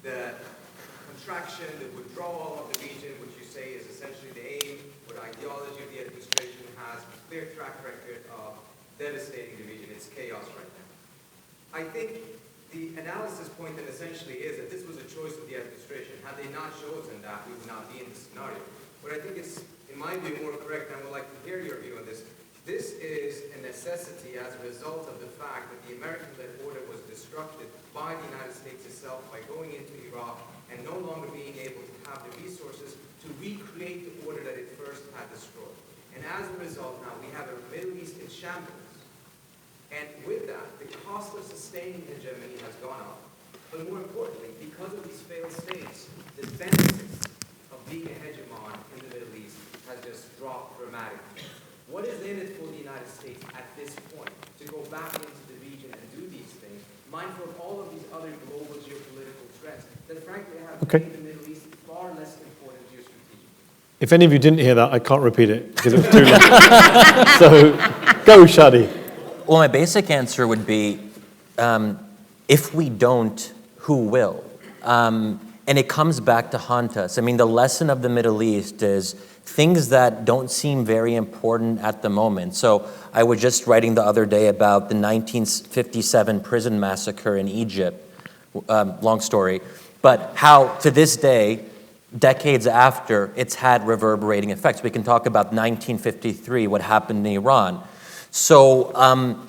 the contraction, the withdrawal of the region, which you say is essentially the aim or the ideology of the administration, has a clear track record of devastating the region. It's chaos right now. I think the analysis point then essentially is that this was a choice of the administration. Had they not chosen that, we would not be in this scenario. But I think it's, in my view, more correct, and I would like to hear your view on this. This is a necessity as a result of the fact that the American-led order was disrupted by the United States itself by going into Iraq and no longer being able to have the resources to recreate the order that it first had destroyed. And as a result now, we have a Middle East in shambles. And with that, the cost of sustaining hegemony has gone up. But more importantly, because of these failed states, the benefits of being a hegemon in the Middle East has just dropped dramatically. What is in it for the United States at this point to go back into the region and do these things, mindful of all of these other global geopolitical threats that frankly have made the Middle East far less important geostrategically? If any of you didn't hear that, I can't repeat it because it was too long. So, go, Shadi. Well, my basic answer would be, if we don't, who will? And it comes back to haunt us. I mean, the lesson of the Middle East is things that don't seem very important at the moment. So I was just writing the other day about the 1957 prison massacre in Egypt, long story, but how to this day, decades after, it's had reverberating effects. We can talk about 1953, what happened in Iran. So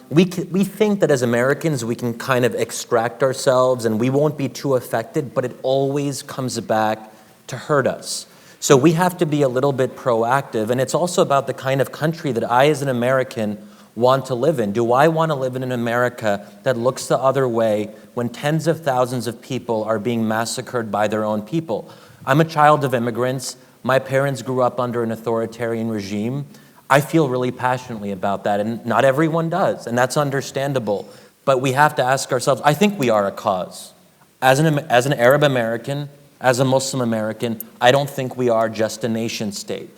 we think that as Americans, we can kind of extract ourselves and we won't be too affected, but it always comes back to hurt us. So we have to be a little bit proactive, and it's also about the kind of country that I, as an American, want to live in. Do I want to live in an America that looks the other way when tens of thousands of people are being massacred by their own people? I'm a child of immigrants. My parents grew up under an authoritarian regime. I feel really passionately about that, and not everyone does, and that's understandable. But we have to ask ourselves, I think we are a cause. As an Arab American, as a Muslim American, I don't think we are just a nation state.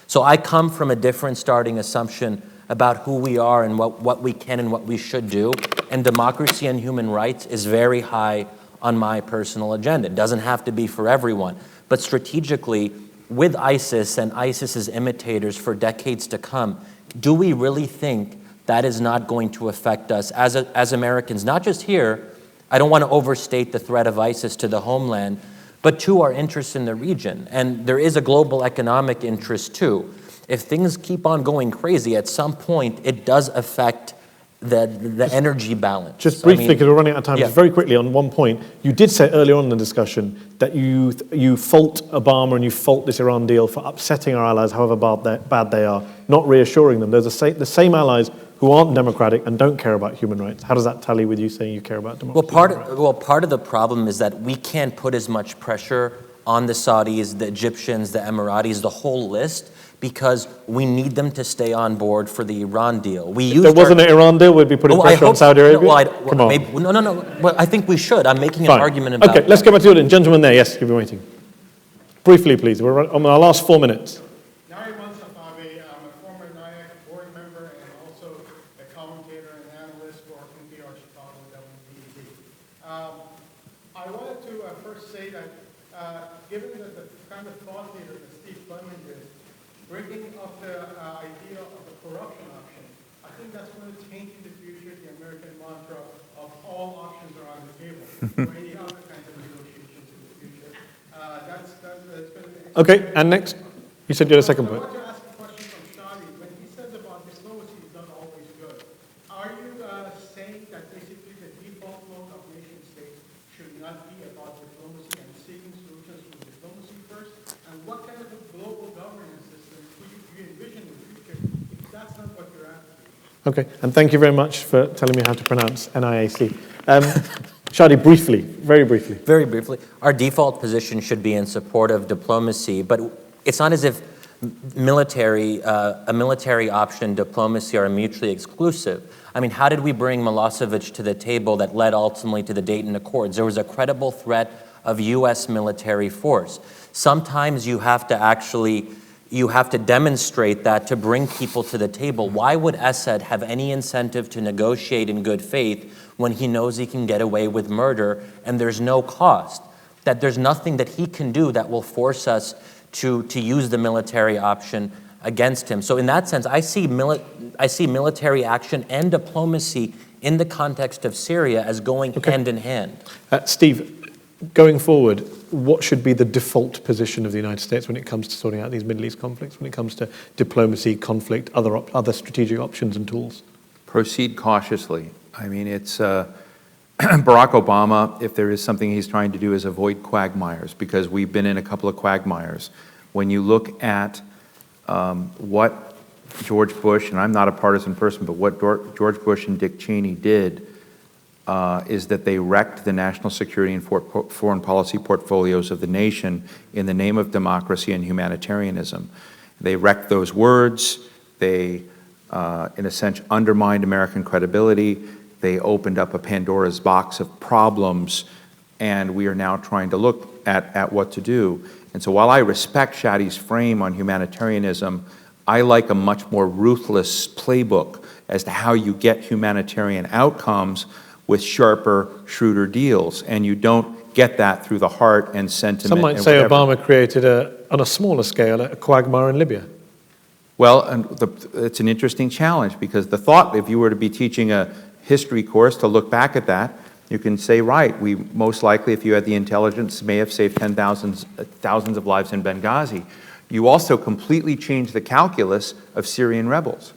So I come from a different starting assumption about who we are and what we can and what we should do, and democracy and human rights is very high on my personal agenda. It doesn't have to be for everyone, but strategically, with ISIS and ISIS's imitators for decades to come, do we really think that is not going to affect us as Americans, not just here? I don't want to overstate the threat of ISIS to the homeland, but to our interests in the region. And there is a global economic interest too. If things keep on going crazy, at some point, it does affect the energy balance. Just briefly, because we're running out of time, yeah. just very quickly on one point. You did say earlier on in the discussion that you fault Obama and you fault this Iran deal for upsetting our allies, however bad they are, not reassuring them. There's the same allies who aren't democratic and don't care about human rights. How does that tally with you saying you care about democracy? Part of the problem is that we can't put as much pressure on the Saudis, the Egyptians, the Emiratis, the whole list, because we need them to stay on board for the Iran deal. If there wasn't an Iran deal, we'd be putting pressure on Saudi Arabia? Come on. Maybe, no. Well, I think we should. I'm making an argument about Okay, let's go back to it. Gentleman there, yes, you've been waiting. Briefly, please. We're on our last 4 minutes. I'm a former NIAC board member and also a commentator and analyst for NPR Chicago WBEZ. I wanted to first say that given that the kind of thought leader that Steve Clemons is, bringing up the idea of the corruption option, I think that's going to change in the future the American mantra of all options are on the table for any other kinds of negotiations in the future. That's going to be... Okay, and next? You said you had a second point. I want to ask a question from Shadi. When he says about diplomacy is not always good, are you saying that basically the default mode of nation states should not be about diplomacy and seeking solutions through diplomacy first? And what kind of a global governance system do you envision in the future if that's not what you're after? Okay, and thank you very much for telling me how to pronounce NIAC. Shadi, briefly, very briefly. Very briefly, our default position should be in support of diplomacy, but it's not as if a military option and diplomacy are mutually exclusive. I mean, how did we bring Milosevic to the table that led ultimately to the Dayton Accords? There was a credible threat of U.S. military force. Sometimes you have to demonstrate that to bring people to the table. Why would Assad have any incentive to negotiate in good faith when he knows he can get away with murder and there's no cost? That there's nothing that he can do that will force us to use the military option against him. So in that sense, I see military action and diplomacy in the context of Syria as going hand in hand. Steve, going forward, what should be the default position of the United States when it comes to sorting out these Middle East conflicts, when it comes to diplomacy, conflict, other strategic options and tools? Proceed cautiously. I mean, it's Barack Obama, if there is something he's trying to do, is avoid quagmires, because we've been in a couple of quagmires. When you look at what George Bush, and I'm not a partisan person, but what George Bush and Dick Cheney did is that they wrecked the national security and foreign policy portfolios of the nation in the name of democracy and humanitarianism. They wrecked those words. They, in a sense, undermined American credibility. They opened up a Pandora's box of problems, and we are now trying to look at what to do. And so while I respect Shadi's frame on humanitarianism, I like a much more ruthless playbook as to how you get humanitarian outcomes with sharper, shrewder deals. And you don't get that through the heart and sentiment. Some might say Obama created, on a smaller scale, a quagmire in Libya. Well, it's an interesting challenge, because the thought, if you were to be teaching a history course, to look back at that, You can say, right, we most likely, if you had the intelligence, may have saved thousands of lives in Benghazi. You also completely changed the calculus of Syrian rebels.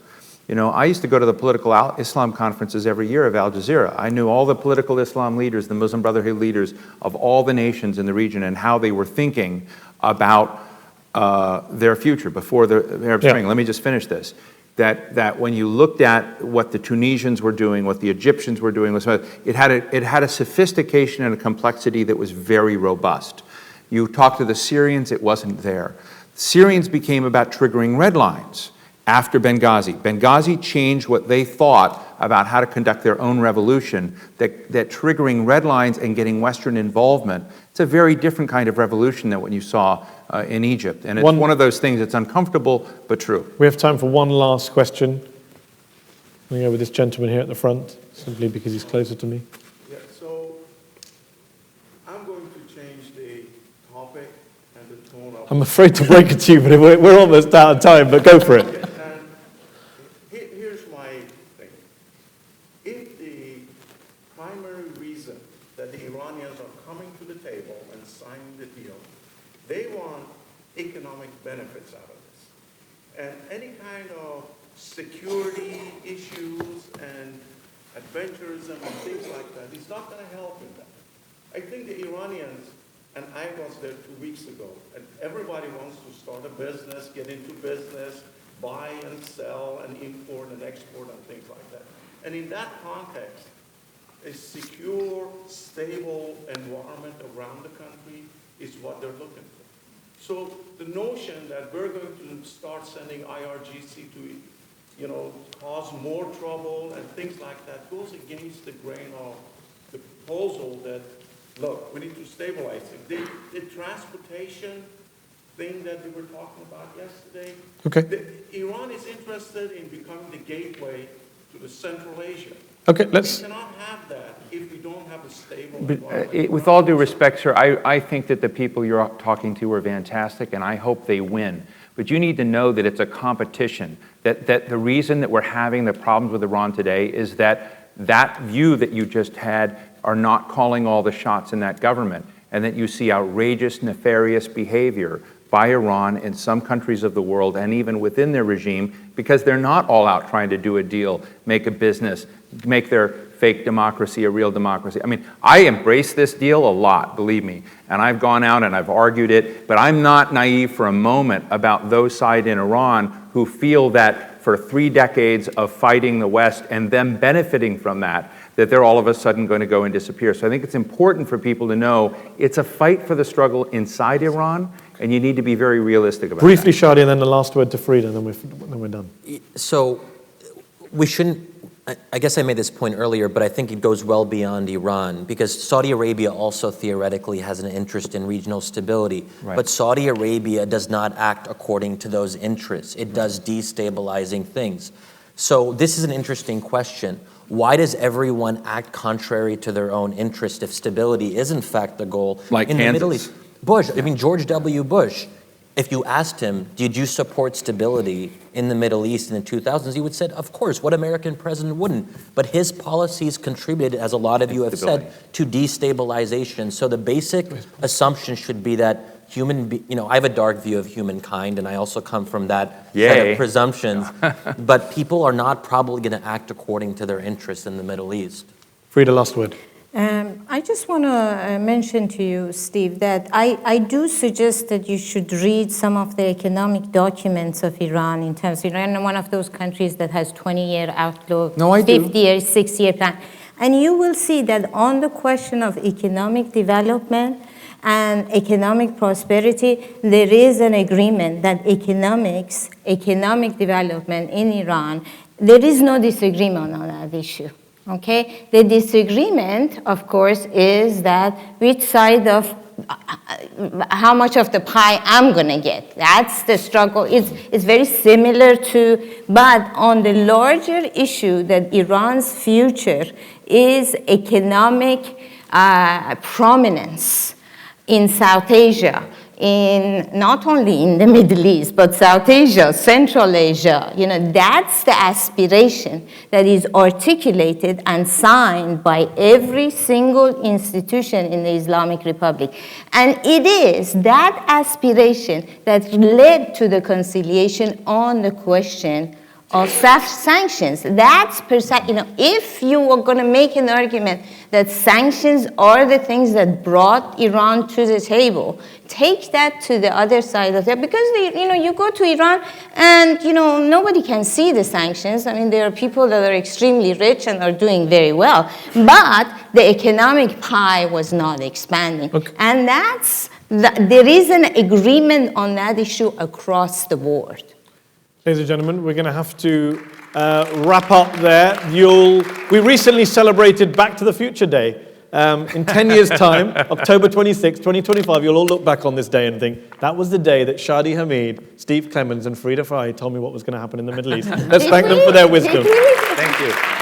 You know, I used to go to the political Islam conferences every year of Al Jazeera. I knew all the political Islam leaders, the Muslim Brotherhood leaders of all the nations in the region and how they were thinking about their future before the Arab Spring. Let me just finish this. That when you looked at what the Tunisians were doing, what the Egyptians were doing, it had a sophistication and a complexity that was very robust. You talk to the Syrians, it wasn't there. Syrians became about triggering red lines after Benghazi. Benghazi changed what they thought about how to conduct their own revolution, that triggering red lines and getting Western involvement, it's a very different kind of revolution than what you saw in Egypt. And it's one of those things that's uncomfortable, but true. We have time for one last question. I'm going to go with this gentleman here at the front, simply because he's closer to me. Yeah, so I'm going to change the topic and the tone of... I'm afraid to break it to you, but we're almost out of time, but go for it. And here's my thing. If the primary reason that the Iranians are coming to the table and signing the deal, they want economic benefits out of this. And any kind of security issues and adventurism and things like that is not going to help in that. I think the Iranians, and I was there 2 weeks ago, and everybody wants to start a business, get into business, buy and sell and import and export and things like that. And in that context, a secure, stable environment around the country is what they're looking for. So the notion that we're going to start sending IRGC to, cause more trouble and things like that goes against the grain of the proposal that, look, we need to stabilize it. The transportation thing that we were talking about yesterday, Iran is interested in becoming the gateway to the Central Asia. Okay, We cannot have that if we don't have a stable environment. With all due respect, sir, I think that the people you're talking to are fantastic, and I hope they win. But you need to know that it's a competition, that the reason that we're having the problems with Iran today is that view that you just had are not calling all the shots in that government, and that you see outrageous, nefarious behavior by Iran in some countries of the world and even within their regime, because they're not all out trying to do a deal, make a business, make their fake democracy a real democracy. I mean, I embrace this deal a lot, believe me, and I've gone out and I've argued it, but I'm not naive for a moment about those side in Iran who feel that for 3 decades of fighting the West and them benefiting from that they're all of a sudden going to go and disappear. So I think it's important for people to know it's a fight for the struggle inside Iran, and you need to be very realistic about it. Briefly, Shadi, and then the last word to Farideh, and then we're done. So we shouldn't, I guess I made this point earlier, but I think it goes well beyond Iran, because Saudi Arabia also theoretically has an interest in regional stability. Right. But Saudi Arabia does not act according to those interests. It does destabilizing things. So this is an interesting question. Why does everyone act contrary to their own interest if stability is in fact the goal like in Kansas. the Middle East? Bush, I mean, George W. Bush, if you asked him, did you support stability in the Middle East in the 2000s, he would say, of course, what American president wouldn't? But his policies contributed, as a lot of you have said, to destabilization. So the basic assumption should be that I have a dark view of humankind, and I also come from that set of presumptions, but people are not probably going to act according to their interests in the Middle East. Farideh, last word. I just want to mention to you, Steve, that I do suggest that you should read some of the economic documents of Iran in terms of Iran, one of those countries that has 20-year outlook, 50-year, 6-year plan. And you will see that on the question of economic development and economic prosperity, there is an agreement that economic development in Iran, there is no disagreement on that issue. Okay, the disagreement, of course, is that which side of how much of the pie I'm going to get. That's the struggle. It's very similar to, but on the larger issue that Iran's future is economic prominence in South Asia, in not only in the Middle East, but South Asia, Central Asia. You know, that's the aspiration that is articulated and signed by every single institution in the Islamic Republic. And it is that aspiration that led to the conciliation on the question of sanctions. That's you know, if you are going to make an argument that sanctions are the things that brought Iran to the table, take that to the other side of that, because you know, you go to Iran and you know, nobody can see the sanctions. I mean, there are people that are extremely rich and are doing very well, but the economic pie was not expanding. Okay. And there is an agreement on that issue across the board. Ladies and gentlemen, we're going to have to wrap up there. We recently celebrated Back to the Future Day. In 10 years' time, October 26, 2025, you'll all look back on this day and think, that was the day that Shadi, Hamid, Steve Clemons, and Farhi told me what was going to happen in the Middle East. Let's thank them for their wisdom. Thank you.